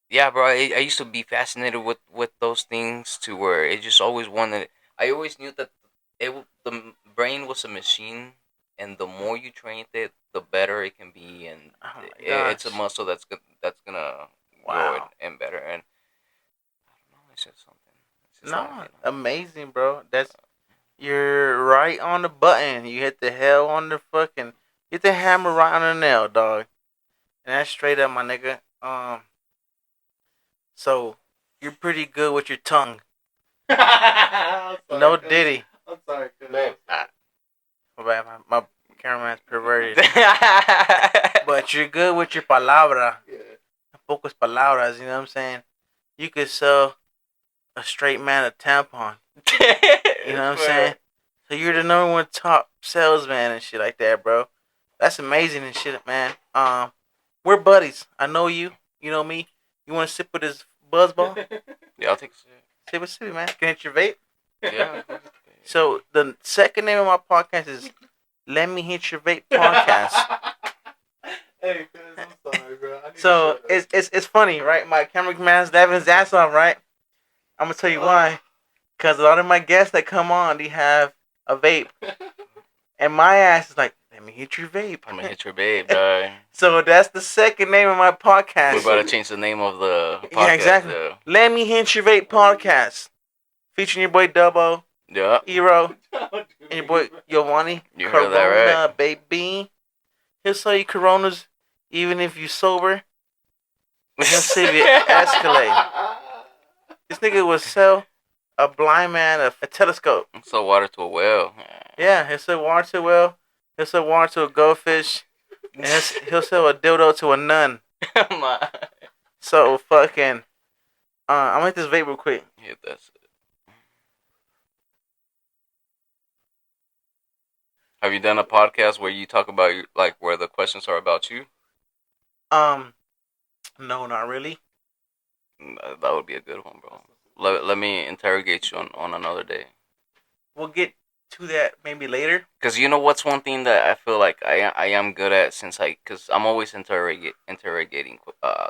B: yeah, bro, I used to be fascinated with those things to where it just always wanted. I always knew that the brain was a machine, and the more you train it, the better it can be, and
A: Oh my
B: it's a
A: gosh.
B: muscle that's gonna grow
A: Wow.
B: and better. And I don't know, I said something. It's just how I
A: No,
B: feel.
A: amazing, bro. You're right on the button. You hit the hell on the fucking hit the hammer right on the nail, dog. And that's straight up, my nigga. So you're pretty good with your tongue.
C: I'm sorry,
A: No
C: cuz.
A: diddy.
C: I'm sorry, cuz.
A: My bad, my cameraman's perverted. But you're good with your palabra.
C: Yeah.
A: Pocas palabras, you know what I'm saying? You could sell a straight man a tampon. You know what I'm saying? So you're the number one top salesman and shit like that, bro. That's amazing and shit, man. We're buddies. I know you. You know me. You want to sip with this buzzball?
B: Yeah, I'll take a sip.
A: Sip, man. Can I hit your vape?
B: Yeah.
A: So the second name of my podcast is "Let Me Hit Your Vape" podcast.
C: Hey, cuz, I'm sorry, bro. I need
A: So
C: to
A: it's funny, right? My cameraman's laughing his ass off, right? I'm gonna tell you why. Because a lot of my guests that come on, they have a vape. And my ass is like, let me hit your vape.
B: I'm gonna hit your babe, dog.
A: So that's the second name of my podcast.
B: We gotta change the name of the podcast.
A: Yeah, exactly. Let me hit your vape podcast. Featuring your boy Dubbo,
B: Yeah.
A: Hero, and your boy Giovanni.
B: You heard that
A: Corona,
B: right.
A: baby. He'll sell you Coronas even if you sober. He'll save you Escalade. This nigga will sell a blind man a telescope.
B: So water to a well.
A: Yeah, he'll sell water to a well. He'll sell water to a goldfish. And he'll sell a dildo to a nun. So fucking. I'm gonna hit this vape real quick.
B: Hit that shit. Have you done a podcast where you talk about like where the questions are about you?
A: No, not really.
B: That would be a good one, bro. Let me interrogate you on another day.
A: We'll get to that maybe later.
B: Cause you know what's one thing that I feel like I am good at since cause I'm always interrogating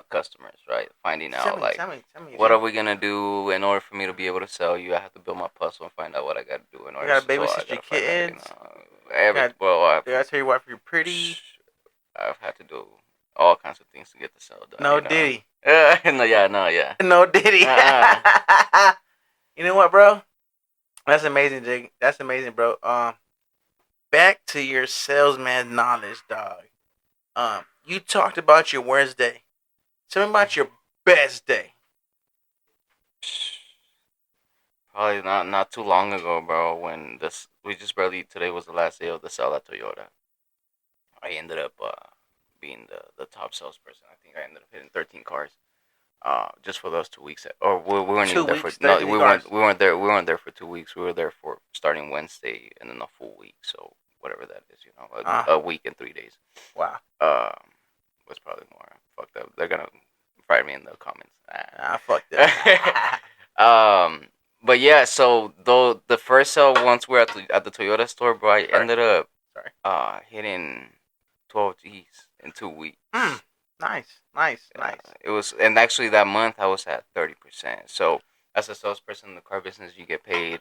B: customers, right? Finding out
A: Tell me,
B: what are we gonna do in order for me to be able to sell you. I have to build my puzzle and find out what I gotta do in order.
A: You gotta
B: to
A: babysit your kids.
B: I
A: gotta tell your wife you're pretty.
B: I've had to do all kinds of things to get the sale done.
A: No Diddy.
B: No, yeah.
A: No Diddy. You know what, bro? That's amazing, Jake. That's amazing, bro. Back to your salesman knowledge, dog. You talked about your worst day. Tell me about your best day.
B: Probably not too long ago, bro. When we just barely today was the last day of the sale at Toyota. I ended up being the top salesperson. I think I ended up hitting 13 cars. Just for those 2 weeks, or we weren't even there for no, we weren't there for 2 weeks. We were there for starting Wednesday and then a full week. So whatever that is, a week and 3 days.
A: Wow.
B: Was probably more fucked up. They're gonna fire me in the comments.
A: Fucked up.
B: But yeah, so though the first sale once we're at the Toyota store, bro, I ended up hitting 12 G's in 2 weeks.
A: Nice.
B: It was, and actually that month I was at 30%. So as a salesperson in the car business, you get paid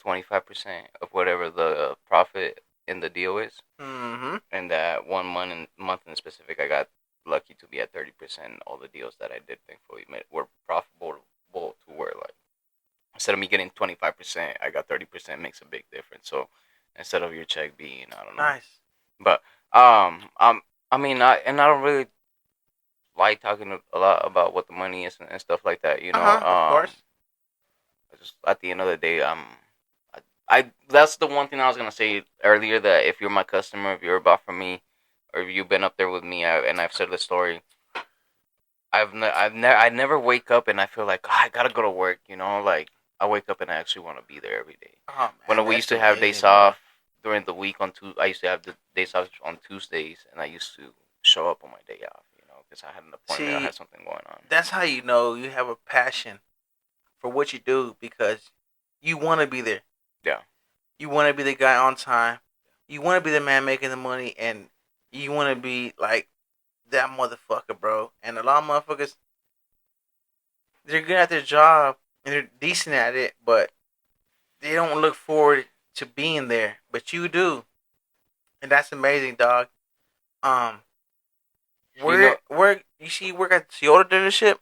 B: 25% of whatever the profit in the deal is.
A: Mm-hmm.
B: And that one month in specific, I got lucky to be at 30%. All the deals that I did, thankfully, were profitable to where, like, instead of me getting 25%, I got 30%. Makes a big difference. So instead of your check being, I don't know.
A: Nice.
B: But I don't really like talking a lot about what the money is and stuff like that, you know.
A: Of course.
B: Just at the end of the day, I that's the one thing I was gonna say earlier, that if you're my customer, if you're bought from me, or if you've been up there with me, and I've said the story, I never wake up and I feel like, I gotta go to work, you know. Like, I wake up and I actually want to be there every day.
A: Oh, man,
B: when we used to have days off during the week I used to have the days off on Tuesdays, and I used to show up on my day off, you know, because I had an appointment, I had something going on.
A: That's how you know you have a passion for what you do, because you want to be there.
B: Yeah.
A: You want to be the guy on time. You want to be the man making the money, and you want to be like that motherfucker, bro. And a lot of motherfuckers, they're good at their job and they're decent at it, but they don't look forward to being there. But you do, and that's amazing, dog. Where you work at the Toyota dealership?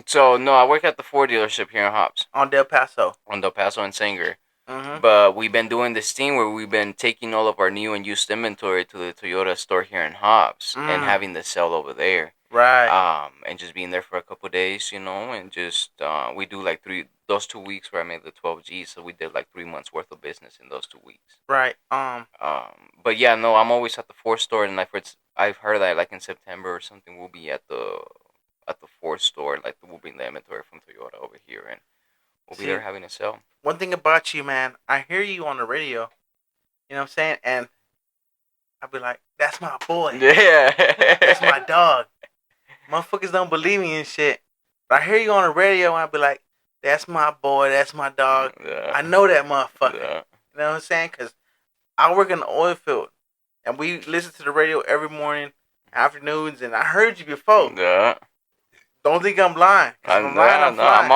B: So no, I work at the Ford dealership here in Hobbs.
A: On Del Paso
B: and Sanger.
A: Mm-hmm.
B: But we've been doing this thing where we've been taking all of our new and used inventory to the Toyota store here in Hobbs and having the sale over there.
A: Right.
B: And just being there for a couple of days, you know, and just we do like those 2 weeks where I made the 12 G's, so we did like 3 months worth of business in those 2 weeks.
A: Right.
B: But yeah, no, I'm always at the Ford store, and I've heard that like in September or something we'll be at the Ford store, like we'll bring the inventory from Toyota over here, and we'll be there having a sale.
A: One thing about you, man, I hear you on the radio. You know what I'm saying? And I'll be like, that's my boy.
B: Yeah.
A: That's my dog. Motherfuckers don't believe me and shit. But I hear you on the radio, and I'll be like, that's my boy. That's my dog.
B: Yeah.
A: I know that motherfucker.
B: Yeah.
A: You know what I'm saying? Because I work in the oil field, and we listen to the radio every morning, afternoons, and I heard you before.
B: Yeah.
A: Don't think I'm lying. Cause if I'm lying, I'm
B: No, I'm
A: flying.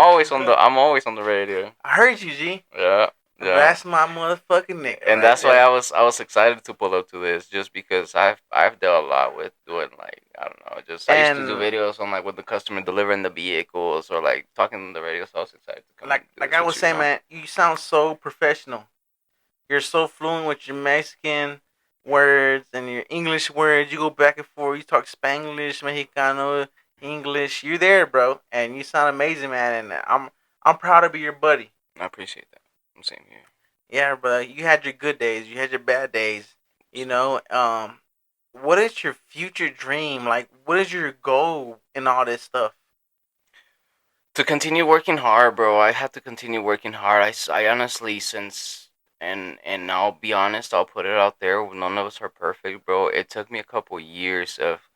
B: always on the radio.
A: I heard you, G.
B: Yeah, yeah.
A: That's my motherfucking nigga
B: And
A: right
B: that's why
A: there.
B: I was excited to pull up to this, just because I've dealt a lot with doing, like, I don't know, just I used to do
A: And
B: videos on, like, with the customer delivering the vehicles or like talking on the radio, so I was excited to come and do
A: like
B: this
A: I
B: with
A: was
B: you, you
A: saying,
B: know.
A: man, you sound so professional. You're so fluent with your Mexican words and your English words. You go back and forth. You talk Spanglish, Mexicano, English. You're there, bro, and you sound amazing, man. And I'm proud to be your buddy.
B: I appreciate that. Same here.
A: Yeah, bro. You had your good days. You had your bad days. You
B: Same.
A: know. What is your future dream? Like, what is your goal in all this stuff?
B: To continue working hard, bro. I have to continue working hard. I honestly, since and I'll be honest, I'll put it out there. None of us are perfect, bro. It took me a couple years of.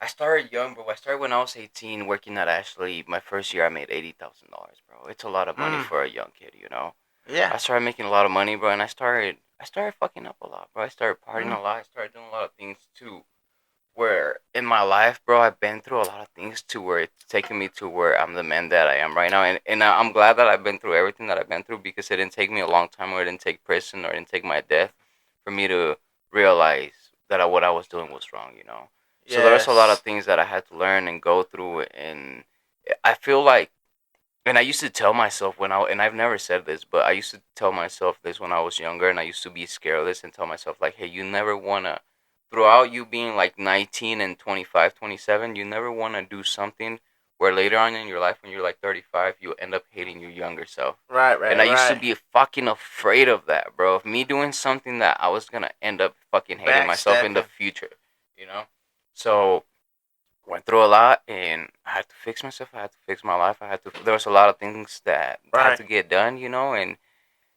B: I started young, bro. I started when I was 18, working at Ashley. My first year, I made $80,000, bro. It's a lot of money
A: Mm,
B: for a young kid, you know.
A: yeah.
B: I started making a lot of money, bro, and I started fucking up a lot, bro. I started partying
A: Mm,
B: a lot. I started doing a lot of things too, where in my life, bro, I've been through a lot of things to where it's taken me to where I'm the man that I am right now. And I'm glad that I've been through everything that I've been through, because it didn't take me a long time, or it didn't take prison, or it didn't take my death for me to realize that what I was doing was wrong, you know? So there's a lot of
A: yes.
B: things that I had to learn and go through. And I feel like, and I used to tell myself and I've never said this, but I used to tell myself this when I was younger, and I used to be scared of this and tell myself, like, hey, you never want to, throughout you being like 19 and 25, 27, you never want to do something where later on in your life, when you're like 35, you end up hating your younger self.
A: Right,
B: And
A: right,
B: I used to
A: right.
B: be fucking afraid of that, bro. Of me doing something that I was going to end up fucking hating myself in the
A: Backstabbing.
B: future, you know? So went through a lot, and I had to fix myself. I had to fix my life. There was a lot of things that had
A: Right,
B: to get done, you know, and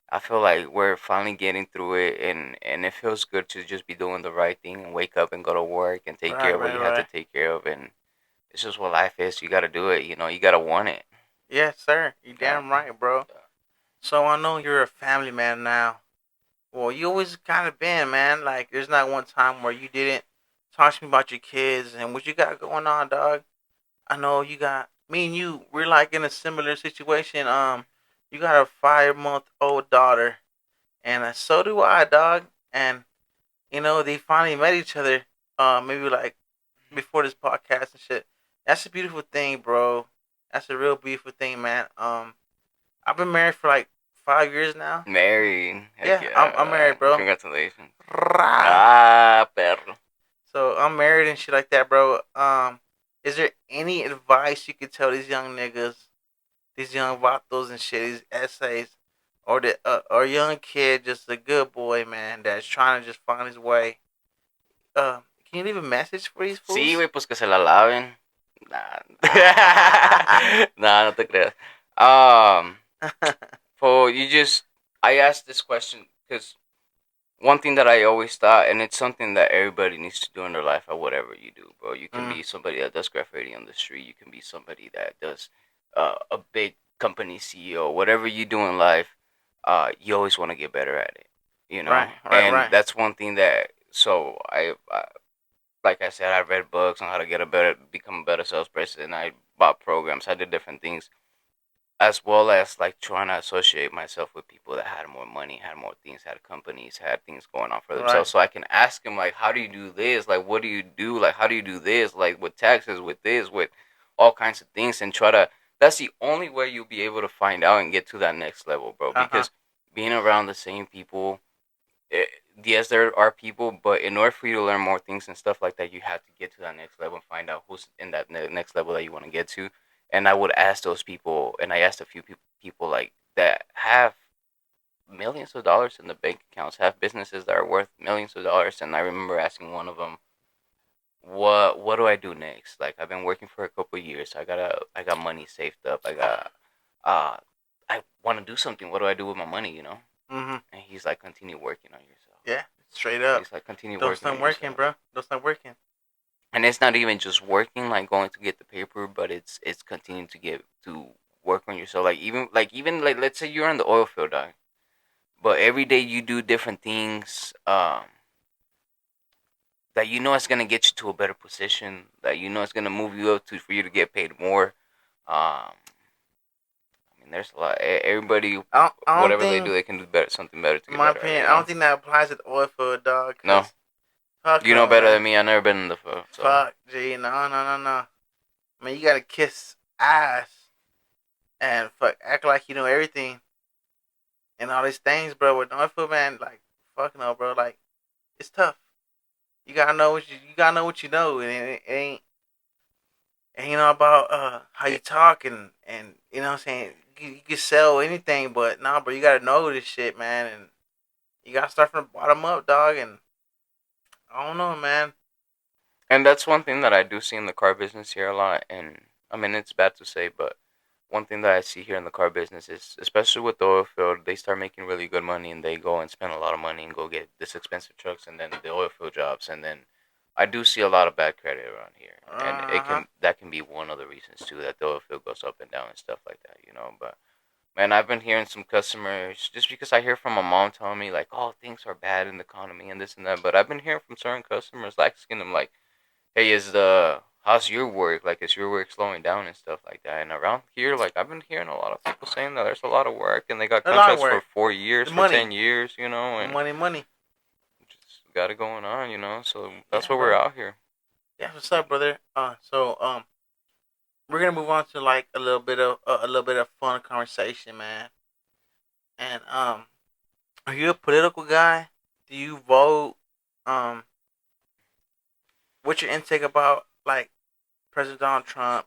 B: I feel like we're finally getting through it, and it feels good to just be doing the right thing and wake up and go to work and take care
A: right,
B: of what
A: right,
B: you have to
A: right.
B: take care of. And it's just what life is. You got to do it, you know, you got to want it.
A: Yes, sir. You
B: Yeah.
A: damn right, bro. So I know you're a family man now. Well, you always kind of been, man. Like, there's not one time where you didn't talk to me about your kids and what you got going on, dog. I know you got me and you. We're like in a similar situation. You got a 5 month old daughter, and so do I, dog. And they finally met each other. Maybe like before this podcast and shit. That's a beautiful thing, bro. That's a real beautiful thing, man. I've been married for like 5 years now.
B: Married. Heck
A: Yeah, I'm
B: yeah.
A: married, bro.
B: Congratulations.
A: Rah.
B: Ah, perro.
A: So I'm married and shit like that, bro. Is there any advice you could tell these young niggas, these young vatos and shit, these essays, or or young kid, just a good boy, man, that's trying to just find his way? Can you leave a message for these
B: Sí,
A: fools?
B: güey, pues que se la laven. Nah. Nah, no te creas. For you just, I asked this question because one thing that I always thought, and it's something that everybody needs to do in their life or whatever you do, bro. You can
A: Mm,
B: be somebody that does graffiti on the street. You can be somebody that does a big company CEO. Whatever you do in life, you always want to get better at it, you know.
A: right, right,
B: And
A: right,
B: that's one thing that. So like I said, I read books on how to become a better salesperson. I bought programs. I did different things, as well as like trying to associate myself with people that had more money, had more things, had companies, had things going on for
A: right.
B: themselves. So I can ask them, like, how do you do this? Like, what do you do? Like, how do you do this? Like, with taxes, with this, with all kinds of things, and try to. That's the only way you'll be able to find out and get to that next level, bro.
A: Uh huh.
B: Because being around the same people, eh, yes, there are people, but in order for you to learn more things and stuff like that, you have to get to that next level and find out who's in that next level that you want to get to. And I would ask those people, and I asked a few people like that have millions of dollars in the bank accounts, have businesses that are worth millions of dollars. And I remember asking one of them, what do I do next? Like, I've been working for a couple of years. I got money saved up. Uh I want to do something. What do I do with my money? You know?
A: Mhm.
B: And he's like, continue working on yourself.
A: Yeah. Straight up.
B: He's like, continue
A: Don't
B: working
A: stop
B: on
A: working,
B: yourself.
A: bro. Don't stop working.
B: And it's not even just working, like going to get the paper, but it's continuing to get to work on yourself. Even like let's say you're in the oil field, dog, but every day you do different things that you know it's gonna get you to a better position, that you know it's gonna move you up to for you to get paid more. I mean, there's a lot. Everybody,
A: I don't
B: whatever they do,
A: think,
B: they can do better, something better to
A: in
B: get
A: my
B: better at it.
A: opinion,
B: You
A: I don't
B: know?
A: think that applies to the oil field, dog.
B: No,
A: Cause fuck
B: you know
A: no,
B: better
A: man.
B: than me. I never been in the field, so
A: Fuck, G, no. I mean, you gotta kiss ass and fuck act like you know everything and all these things, bro. With oil field, man, like fuck no, bro. Like it's tough. You gotta know what you gotta know what you know, and it ain't all about how you
B: it,
A: talk and you know what I'm saying. You can sell anything, but nah, bro, you gotta know this shit, man, and you gotta start from the bottom up, dog. And I don't know, man.
B: and that's one thing that I do see in the car business here a lot. And I mean, it's bad to say, but one thing that I see here in the car business is, especially with the oil field, they start making really good money and they go and spend a lot of money and go get this expensive trucks and then the oil field jobs. And then I do see a lot of bad credit around here, and
A: Uh huh.
B: that can be one of the reasons too that the oil field goes up and down and stuff like that. You know, but man, I've been hearing some customers just because I hear from my mom telling me like, oh, things are bad in the economy and this and that. But I've been hearing from certain customers like asking them like, hey, how's your work? Like, is your work slowing down and stuff like that? And around here, like, I've been hearing a lot of people saying that there's a lot of work and they got
A: A lot of
B: contracts for
A: work.
B: 4 years,
A: The
B: for
A: money,
B: 10 years, you know, and
A: money.
B: just got it going on, you know. So that's
A: Yeah,
B: what we're
A: bro.
B: out here.
A: Yeah, what's up, brother? We're gonna move on to like a little bit of fun conversation, man. And are you a political guy? Do you vote? Um, what's your intake about like President Donald Trump,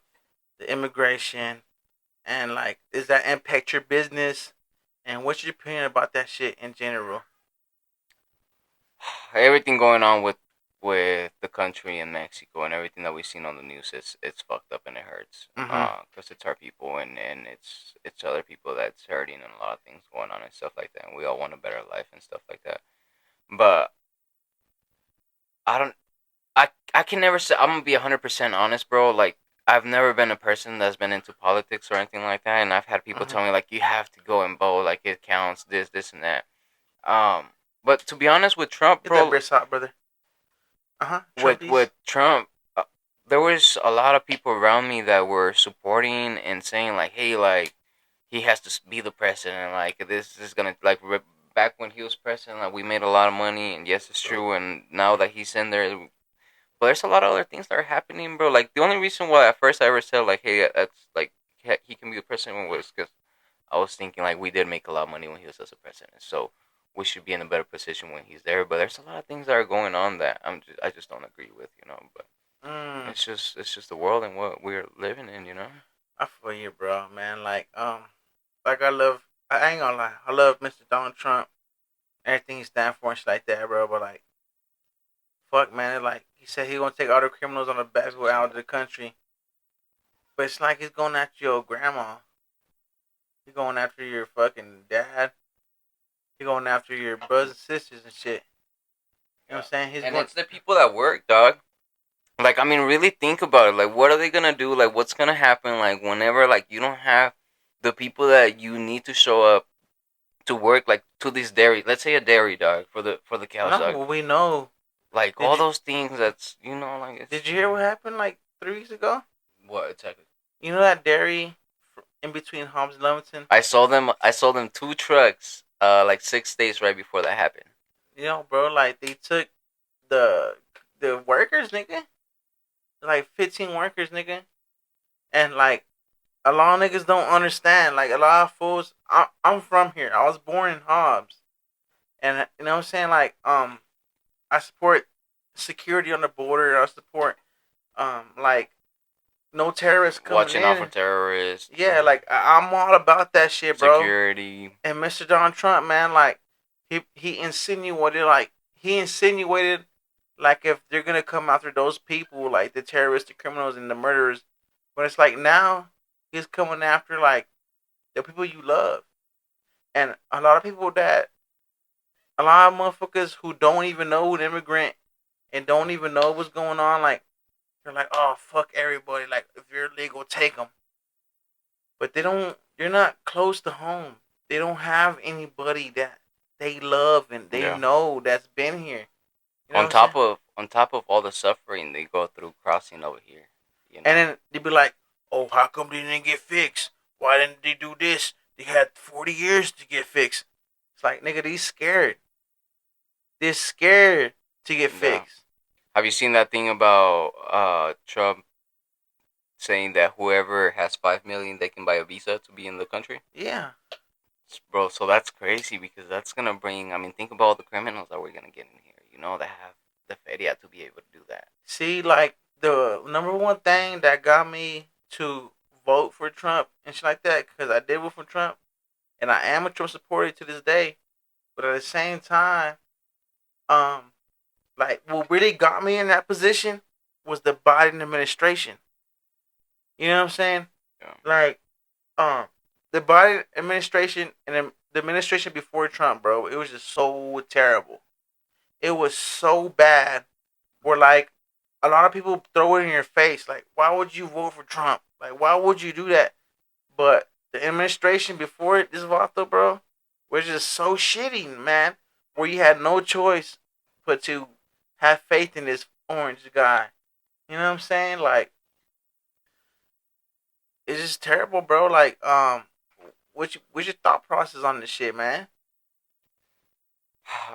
A: the immigration, and like does that impact your business? And what's your opinion about that shit in general?
B: Everything going on with the country and Mexico and everything that we've seen on the news, it's fucked up and it hurts.
A: Mm-hmm.
B: Cause it's our people and it's other people that's hurting and a lot of things going on and stuff like that. And we all want a better life and stuff like that. But I don't. I can never say. I'm gonna be 100% honest, bro. Like I've never been a person that's been into politics or anything like that, and I've had people
A: Mm-hmm.
B: tell me like you have to go and vote, like it counts, this and that. Um, but to be honest with Trump,
A: Get that
B: bro,
A: beer hot, brother. Uh huh.
B: with
A: Trumpies.
B: Trump, there was a lot of people around me that were supporting and saying like, hey, like he has to be the president, like this is gonna like. Back when he was president, like we made a lot of money, and yes, it's true. And now that he's in there, but there's a lot of other things that are happening, bro. Like the only reason why at first I ever said like, hey, that's like he can be the president was because I was thinking like we did make a lot of money when he was as a president, so we should be in a better position when he's there. But there's a lot of things that are going on that I just don't agree with, you know. But
A: Mm.
B: it's just the world and what we're living in, you know.
A: I feel you, bro, man. Like I ain't gonna lie, I love Mr. Donald Trump, everything he stand for and shit like that, bro. But like, fuck, man, like he said he gonna take all the criminals on the back way out of the country, but it's like he's going after your grandma, he going after your fucking dad, he going after your brothers and sisters and shit. You know what I'm
B: Yeah,
A: saying? He's
B: and
A: going.
B: it's the people that work, dog. Like I mean, really think about it. Like, what are they gonna do? Like, what's gonna happen? Like, whenever like you don't have the people that you need to show up to work like to this dairy, let's say a dairy dog for the cows
A: No,
B: dog,
A: well, we know.
B: like
A: Did
B: all
A: you
B: those things that's like
A: did
B: it's
A: you hear what happened like 3 weeks ago?
B: what exactly.
A: You know that dairy in between Hobbs and Leventon.
B: I saw them two trucks like 6 days right before that happened.
A: You know, bro, like they took the the workers, nigga, like 15 workers, nigga, and like a lot of niggas don't understand. Like a lot of fools. I'm from here. I was born in Hobbs, and you know what I'm saying. I support security on the border. I support like no terrorists coming
B: Watching out for
A: in.
B: terrorists,
A: Yeah, like I'm all about that shit, bro.
B: security.
A: And Mr. Donald Trump, man, like he insinuated like if they're gonna come after those people, like the terrorists, the criminals, and the murderers, but it's like now he's coming after like the people you love, and a lot of motherfuckers who don't even know an immigrant and don't even know what's going on, like they're like, oh fuck everybody, like if you're illegal, take them, but they don't. They're not close to home. They don't have anybody that they love and they
B: Yeah.
A: know that's been here. You know
B: On
A: what I'm
B: top
A: saying?
B: of on top of all the suffering they go through crossing over here, you know.
A: And then they'd be like, "Oh, how come they didn't get fixed? Why didn't they do this? They had 40 years to get fixed." It's like, nigga, they's scared. They're scared to get
B: Yeah.
A: fixed.
B: Have you seen that thing about Trump saying that whoever has 5 million, they can buy a visa to be in the country?
A: Yeah.
B: Bro, so that's crazy because that's gonna bring. I mean, think about all the criminals that we're gonna get in here. You know, that have the feria to be able to do that.
A: See, like the number one thing that got me to vote for Trump and shit like that, because I did vote for Trump, and I am a Trump supporter to this day. But at the same time, um, like what really got me in that position was the Biden administration. You know what I'm saying?
B: Yeah.
A: Like, um, the Biden administration and the administration before Trump, bro, it was just so terrible. It was so bad. Where like a lot of people throw it in your face, like, why would you vote for Trump? Like, why would you do that? But the administration before it, this Vato, bro, was just so shitty, man. Where you had no choice but to have faith in this orange guy. You know what I'm saying? Like, it's just terrible, bro. Like, what's your thought process on this shit, man?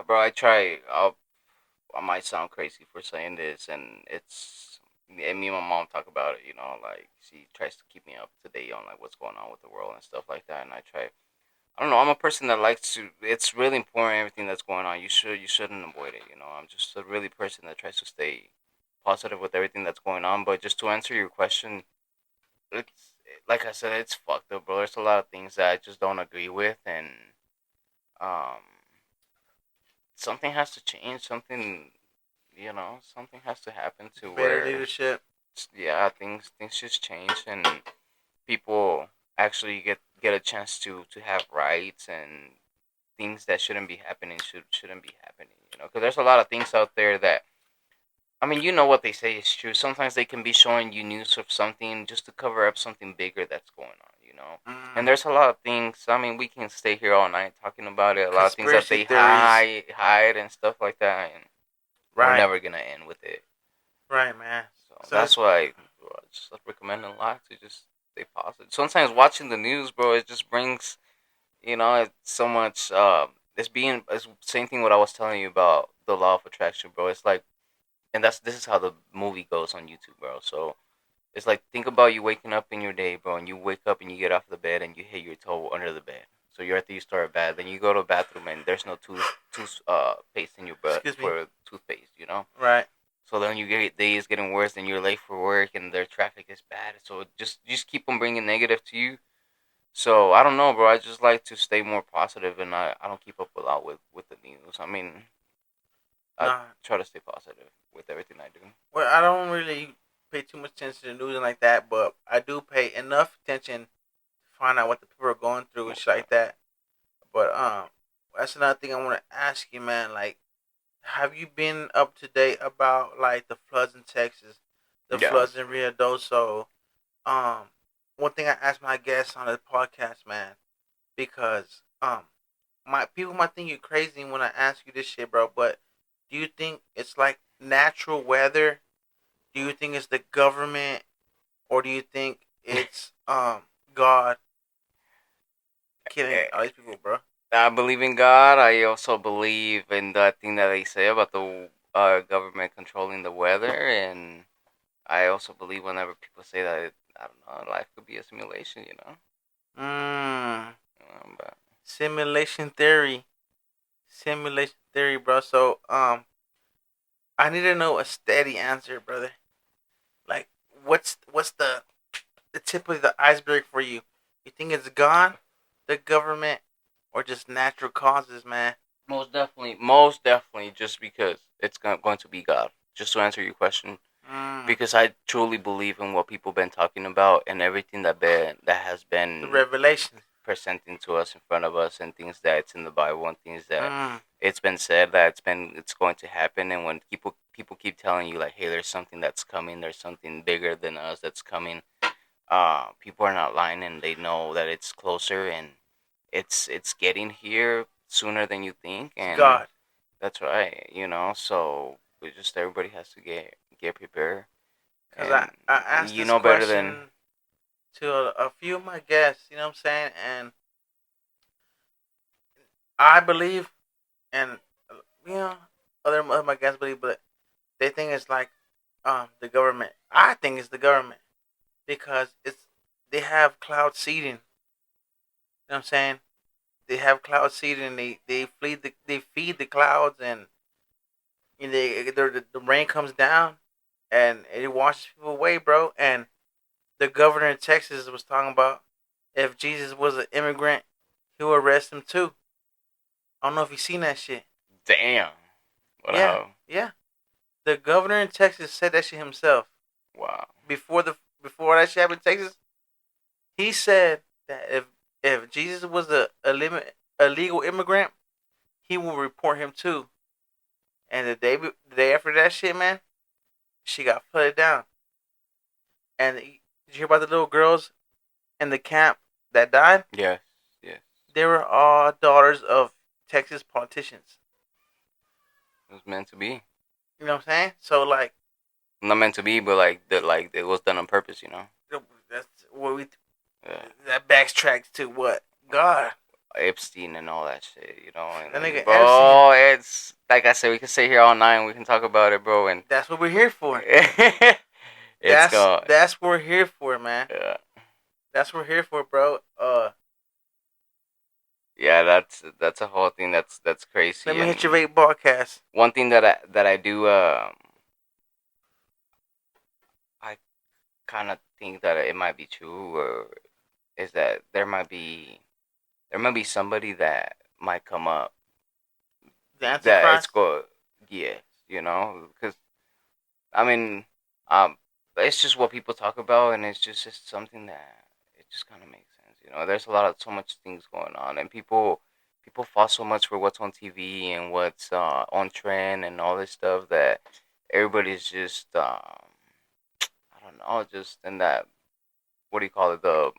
B: Bro, I try. I might sound crazy for saying this, and it's. And me and my mom talk about it. You know, like she tries to keep me up to date on like what's going on with the world and stuff like that. And I try. I don't know. I'm a person that likes to. It's really important everything that's going on. You shouldn't avoid it. You know, I'm just a really person that tries to stay positive with everything that's going on. But just to answer your question, it's like I said, it's fucked up, bro. There's a lot of things that I just don't agree with, and um, something has to change. Something has to happen to
A: Better
B: where,
A: leadership.
B: yeah, things just change and people actually get a chance to have rights and things that shouldn't be happening shouldn't be happening. You know, because there's a lot of things out there that I mean, you know what they say is true. Sometimes they can be showing you news of something just to cover up something bigger that's going on, you know? And
A: Mm,
B: there's a lot of things. I mean, we can stay here all night talking about it. A lot of things that
A: conspiracy
B: they
A: theories.
B: hide and stuff like that, and we're
A: Right.
B: never gonna end with it.
A: Right, man.
B: So
A: So
B: that's why I just recommend a lot to just stay positive. Sometimes watching the news, bro, it just brings, it's so much. It's same thing what I was telling you about the law of attraction, bro. It's like, and this is how the movie goes on YouTube, bro. So it's like think about you waking up in your day, bro, and you wake up and you get off the bed and you hit your toe under the bed. So you're at the start bad. Then you go to the bathroom and there's no tooth paste in your butt
A: excuse me.
B: for toothpaste, you know.
A: Right.
B: So then you get day is getting worse, and you're late for work, and their traffic is bad. So you just keep on bringing negative to you. So I don't know, bro. I just like to stay more positive, and I don't keep up a lot with the news. I mean, I
A: Nah.
B: try to stay positive with everything I do.
A: Well, I don't really pay too much attention to the news and like that, but I do pay enough attention to find out what the people are going through and
B: Most
A: shit like that. But that's another thing I want to ask you, man. Like, have you been up to date about like the floods in Texas, the
B: definitely. Yeah.
A: floods in Rio Doso? Um, one thing I asked my guests on the podcast, man, because my people might think you're crazy when I ask you this shit, bro. But do you think it's like natural weather? Do you think it's the government, or do you think it's God killing all these people, bro?
B: I believe in God. I also believe in that thing that they say about the government controlling the weather, and I also believe whenever people say that I don't know, life could be a simulation, you know.
A: Mm,
B: But
A: simulation theory, simulation theory, bro. So I need to know a steady answer, brother. Like, what's the tip of the iceberg for you? You think it's God, the government, or just natural causes, man?
B: most definitely, just because it's going to be God. Just to answer your question,
A: Mm,
B: because I truly believe in what people been talking about and everything that has
A: the
B: been
A: revelation.
B: presenting to us in front of us, and things that it's in the Bible and things that
A: Mm,
B: it's been said that it's going to happen. And when people keep telling you like, hey, there's something that's coming, there's something bigger than us that's coming, people are not lying, and they know that it's closer, and it's getting here sooner than you think.
A: it's
B: And
A: God.
B: that's right, you know. So We just everybody has to get prepared,
A: Cause
B: and
A: I asked
B: you
A: this
B: know better than
A: question to a few of my guests. You know what I'm saying? And I believe, and you know, other of my guests believe, but they think it's like the government. I think it's the government because they have cloud seeding. You know what I'm saying? They have cloud seeding. They feed the clouds, and the rain comes down and it washes people away, bro. And the governor in Texas was talking about if Jesus was an immigrant, he would arrest him too. I don't know if you seen that shit.
B: damn. What the
A: Yeah,
B: hell?
A: yeah. The governor in Texas said that shit himself.
B: Wow.
A: Before that shit happened in Texas, he said that if Jesus was a legal immigrant, he will report him too. And the day after that shit, man, she got flooded down. And did you hear about the little girls in the camp that died?
B: Yes. Yes.
A: They were all daughters of Texas politicians.
B: It was meant to be.
A: You know what I'm saying? So like,
B: Not meant to be, but like it was done on purpose. You know.
A: that's what we
B: Yeah.
A: that backtracks to what God.
B: Epstein and all that shit, you know.
A: That
B: And
A: nigga Epstein.
B: bro, it's like I said, we can sit here all night and we can talk about it, bro. And
A: That's what we're here for.
B: it's going.
A: That's what we're here for, man.
B: Yeah,
A: That's what we're here for, bro.
B: yeah. That's a whole thing. That's crazy.
A: Let me
B: And
A: hit your vape broadcast.
B: one thing that I do, I kind of think that it might be true, or is that there might be somebody that might come up
A: The
B: that it's
A: Antichrist.
B: go. Yes, because I mean, um, it's just what people talk about, and it's just something that it just kind of makes sense. There's so much things going on, and people fall so much for what's on TV and what's on trend and all this stuff that everybody's just I don't know, just in that, what do you call it, the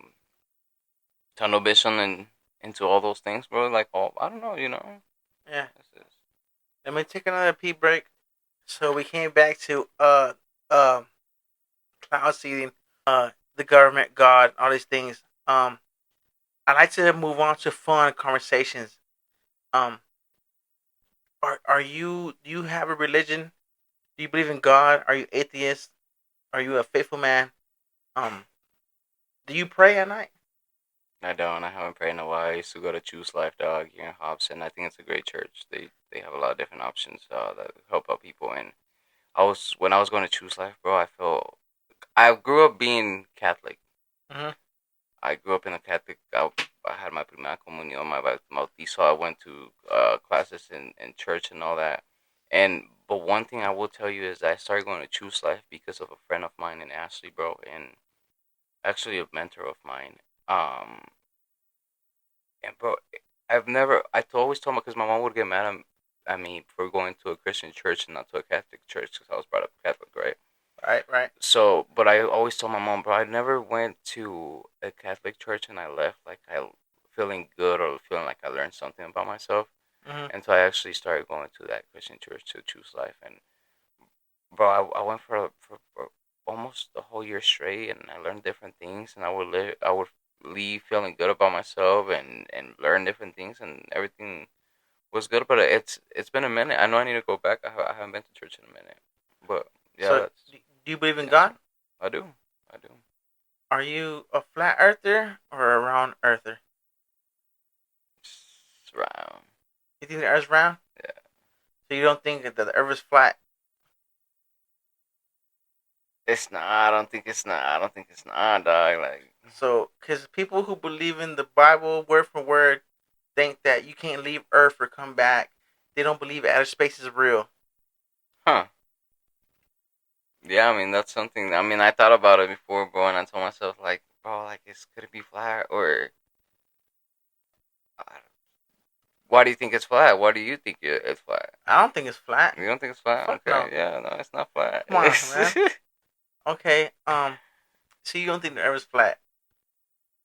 B: tunnel vision and into all those things, bro. Like, oh, I don't know.
A: Yeah.
B: This is,
A: Let me take another pee break. So we came back to cloud seeding, the government, God, all these things. I like to move on to fun conversations. Um, are you? Do you have a religion? Do you believe in God? Are you atheist? Are you a faithful man? Um, do you pray at night?
B: I don't. I haven't prayed in a while. I used to go to Choose Life Dog here in Hobson. I think it's a great church. They have a lot of different options that help out people. And when I was going to Choose Life, bro, I grew up being Catholic.
A: Mm-hmm.
B: I grew up in a Catholic. I had my primera comunión, my bautizo. I went to classes in church and all that. But one thing I will tell you is I started going to Choose Life because of a friend of mine in Ashley, bro, and actually a mentor of mine. Um, And bro, I always told my, because my mom would get mad at me for going to a Christian church and not to a Catholic church because I was brought up Catholic, right?
A: Right, right.
B: So, but I always told my mom, bro, I never went to a Catholic church and I left like I feeling good or feeling like I learned something about myself.
A: Mm-hmm.
B: And so I actually started going to that Christian church to Choose Life. And bro, I went for almost a whole year straight, and I learned different things, and I would leave feeling good about myself and learn different things, and everything was good. But it's been a minute. I know I need to go back. I haven't been to church in a minute, but yeah,
A: So,
B: that's
A: do you believe in
B: the answer.
A: God?
B: I do, I do.
A: Are you a flat earther or a round earther?
B: It's round.
A: You think the Earth's round?
B: Yeah.
A: So you don't think that the Earth is flat?
B: It's not. I don't think it's not. I don't think it's not, dog. Like,
A: So, because people who believe in the Bible word for word think that you can't leave Earth or come back. They don't believe outer space is real.
B: huh? Yeah, I mean that's something. I mean, I thought about it before, bro, and I told myself like, bro, like, could it be flat or I why do you think it's flat? Why do you think it's flat?
A: I don't think it's flat.
B: You don't think it's flat?
A: Fuck
B: Okay,
A: no.
B: yeah, no, it's not flat.
A: Come on, man. Okay. So you don't think the Earth is flat?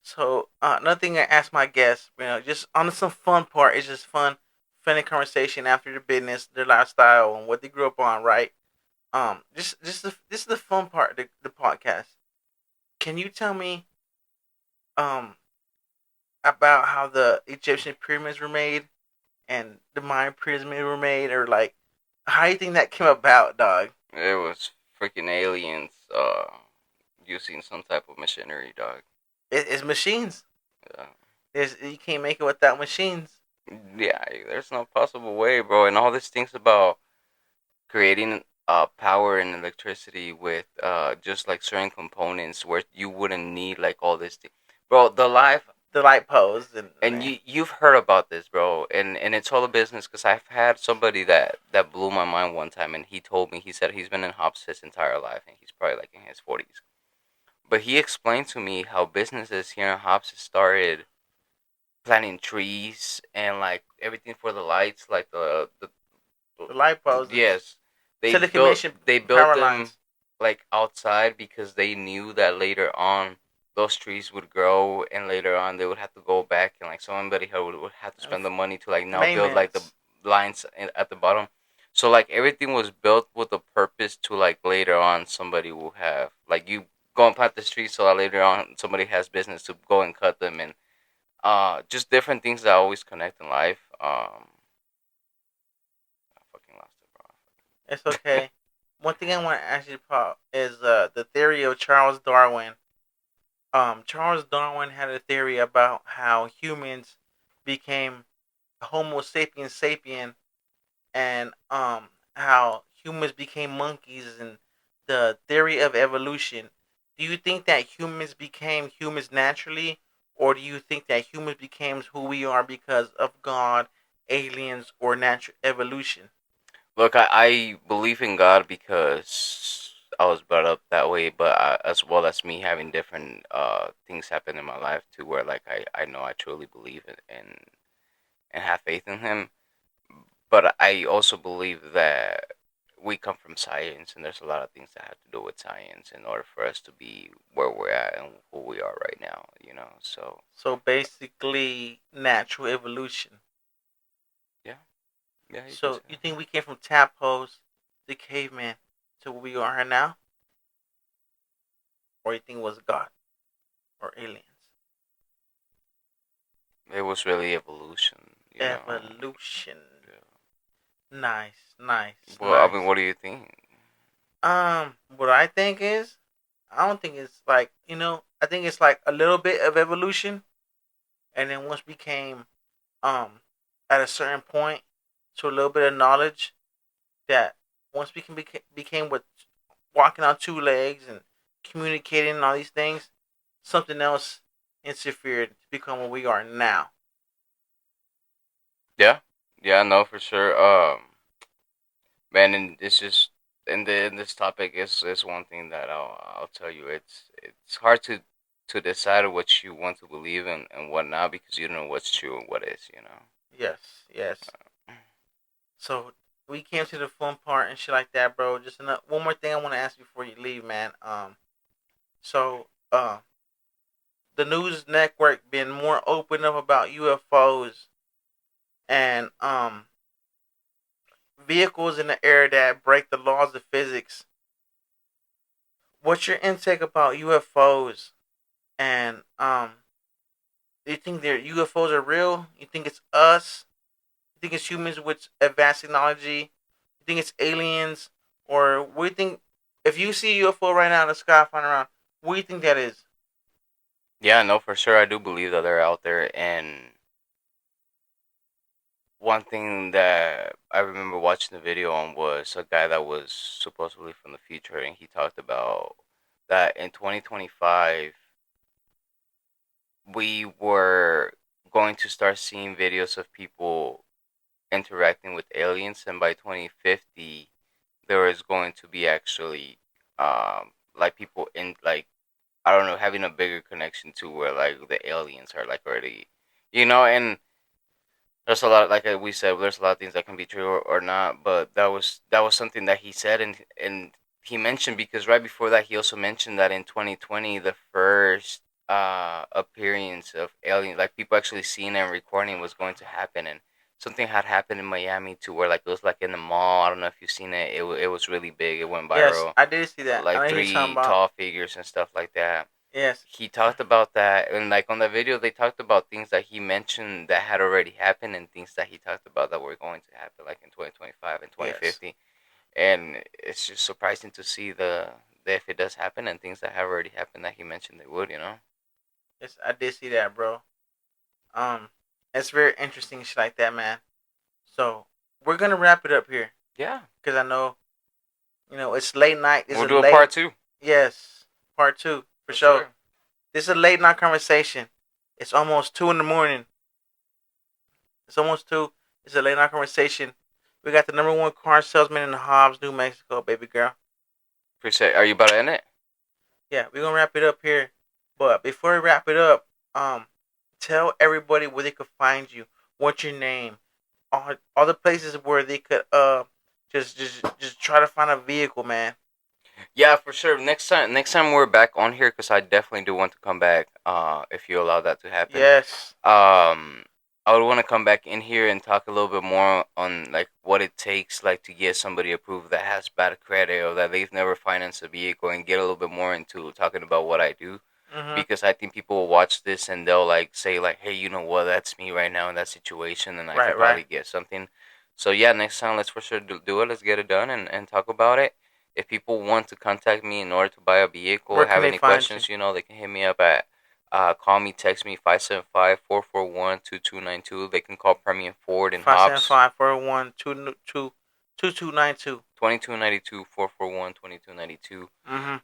A: So another thing I ask my guests, just on some fun part, it's just fun funny conversation after the business, their lifestyle, and what they grew up on, right? This is the fun part of the podcast. Can you tell me um about how the Egyptian pyramids were made and the Mayan pyramids were made, or like how do you think that came about, dog?
B: It was freaking aliens using some type of machinery, dog.
A: It's machines.
B: Yeah.
A: You can't make it without machines.
B: Yeah, there's no possible way, bro. And all these things about creating power and electricity with just like certain components where you wouldn't need like all this thing. Bro, the life
A: The light poles
B: and you've heard about this, bro, and it's all a business because I've had somebody that blew my mind one time, and he told me, he said he's been in hops his entire life, and he's probably like in his 40s. But he explained to me how businesses here in Hops started planting trees and like everything for the lights, like
A: the light poles,
B: yes,
A: telecommunication
B: they built
A: power
B: them
A: lines.
B: like outside because they knew that later on those trees would grow, and later on they would have to go back, and like somebody would have to spend the money to like now build like the
A: Maintenance.
B: lines at the bottom. So like everything was built with a purpose to like later on somebody will have like you go and plant the trees so that later on somebody has business to go and cut them, and just different things that always connect in life. I fucking lost it,
A: It's
B: bro.
A: okay. One thing I want to ask you about is the theory of Charles Darwin. Charles Darwin had a theory about how humans became Homo sapiens sapien, and how humans became monkeys, and the theory of evolution. Do you think that humans became humans naturally, or do you think that humans became who we are because of God, aliens, or natural evolution?
B: Look, I believe in God because I was brought up that way, but as well as me having different things happen in my life too, where like I know I truly believe in and have faith in Him. But I also believe that we come from science, and there's a lot of things that have to do with science in order for us to be where we're at and who we are right now. You know, so
A: So basically, natural evolution.
B: yeah, yeah, you can
A: So
B: say
A: you
B: that.
A: think we came from tadpoles to cavemen to where we are now, or you think it was God or aliens?
B: It was really evolution. You know.
A: Evolution.
B: Yeah.
A: Nice, nice,
B: Well, I mean,
A: nice.
B: what do you think?
A: What I think is, I don't think it's like I think it's like a little bit of evolution, and then once we came, at a certain point, to a little bit of knowledge that once we can became with walking on two legs and communicating and all these things, something else interfered to become what we are now.
B: Yeah, yeah, no, for sure. Man, and it's just in this topic is one thing that I'll tell you. It's hard to decide what you want to believe in and what not because you don't know what's true and what is. You know.
A: Yes, yes. So we came to the fun part and shit like that, bro. Just one more thing I want to ask before you leave, man. So the news network been more open up about UFOs and vehicles in the air that break the laws of physics. What's your intake about UFOs? And do you think their UFOs are real? You think it's us? You think it's humans with advanced technology? You think it's aliens? Or what do you think? If you see a UFO right now in the sky flying around, what do you think that is?
B: Yeah, no, for sure. I do believe that they're out there, and one thing that I remember watching the video on was a guy that was supposedly from the future, and he talked about that in 2025 we were going to start seeing videos of people interacting with aliens, and by 2050 there is going to be actually like people in like I don't know having a bigger connection to where like the aliens are like already, and there's a lot, like we said, there's a lot of things that can be true or not, but that was something that he said, and he mentioned because right before that he also mentioned that in 2020 the first appearance of alien, like people actually seeing and recording, was going to happen, and something had happened in Miami to where like it was like in the mall. I don't know if you've seen it. It was really big. It went
A: Yes,
B: viral.
A: I did see that. I
B: Like
A: know who you're talking
B: three
A: about.
B: tall figures and stuff like that.
A: Yes.
B: He talked about that, and like on the video, they talked about things that he mentioned that had already happened, and things that he talked about that were going to happen, like in 2025 and
A: Yes.
B: 2050. And it's just surprising to see the if it does happen and things that have already happened that he mentioned they would.
A: Yes, I did see that, bro. Um, it's very interesting shit like that, man. So we're gonna wrap it up here
B: Yeah,
A: because I know, it's late night. This
B: we'll
A: is a
B: do a
A: late.
B: part two.
A: Yes, part two for sure. This is a late night conversation. It's almost 2 in the morning. It's almost two. It's a late night conversation. We got the number one car salesman in Hobbs, New Mexico, baby girl.
B: Appreciate. Are you about to end it?
A: Yeah, we're gonna wrap it up here. But before we wrap it up, tell everybody where they could find you. What's your name? All the places where they could just try to find a vehicle, man.
B: Yeah, for sure. Next time we're back on here, because I definitely do want to come back. If you allow that to happen.
A: Yes.
B: Um, I would want to come back in here and talk a little bit more on like what it takes like to get somebody approved that has bad credit or that they've never financed a vehicle, and get a little bit more into talking about what I do,
A: Mhm.
B: because I think people will watch this and they'll like say like, hey, you know what, that's me right now in that situation, and I can
A: Right. Right.
B: probably get something. So yeah, next time let's for sure do it. Let's get it done and talk about it. If people want to contact me in order to buy a vehicle
A: Where
B: or
A: can
B: have
A: they
B: any
A: find you?
B: questions, they can hit me up at call me, text me 575-441-2292. They can call Premium Ford in
A: Five seven
B: Hobbs
A: five 401 2292.
B: 2292 441 2292.
A: Mhm.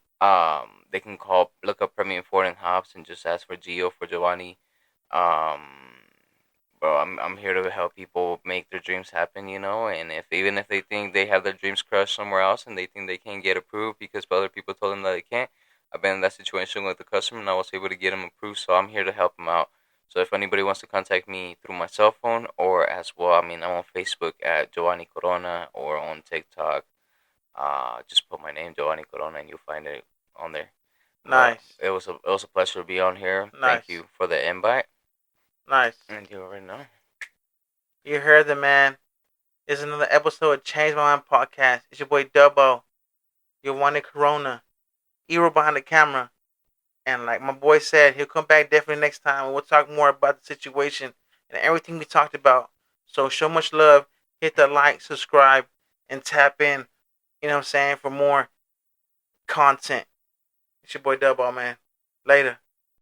B: They can look up Premium Ford in Hobbs and just ask for Gio for Giovanni. Um, bro, I'm here to help people make their dreams happen, and even if they think they have their dreams crushed somewhere else and they think they can't get approved because other people told them that they can't, I've been in that situation with the customer and I was able to get them approved, so I'm here to help them out. So if anybody wants to contact me through my cell phone or as well, I mean, I'm on Facebook at Giovanni Corona or on TikTok. Just put my name, Giovanni Corona, and you'll find it on there. But
A: Nice.
B: it was a pleasure to be on here. Thank
A: Nice.
B: you for the invite.
A: Nice.
B: And you already know.
A: You heard the man. This is another episode of Change My Mind podcast. It's your boy Dubbo. Giovanni Corona. Hero behind the camera. And like my boy said, he'll come back definitely next time and we'll talk more about the situation and everything we talked about. So show much love. Hit the like, subscribe, and tap in, you know what I'm saying, for more content. It's your boy Dubbo, man. Later.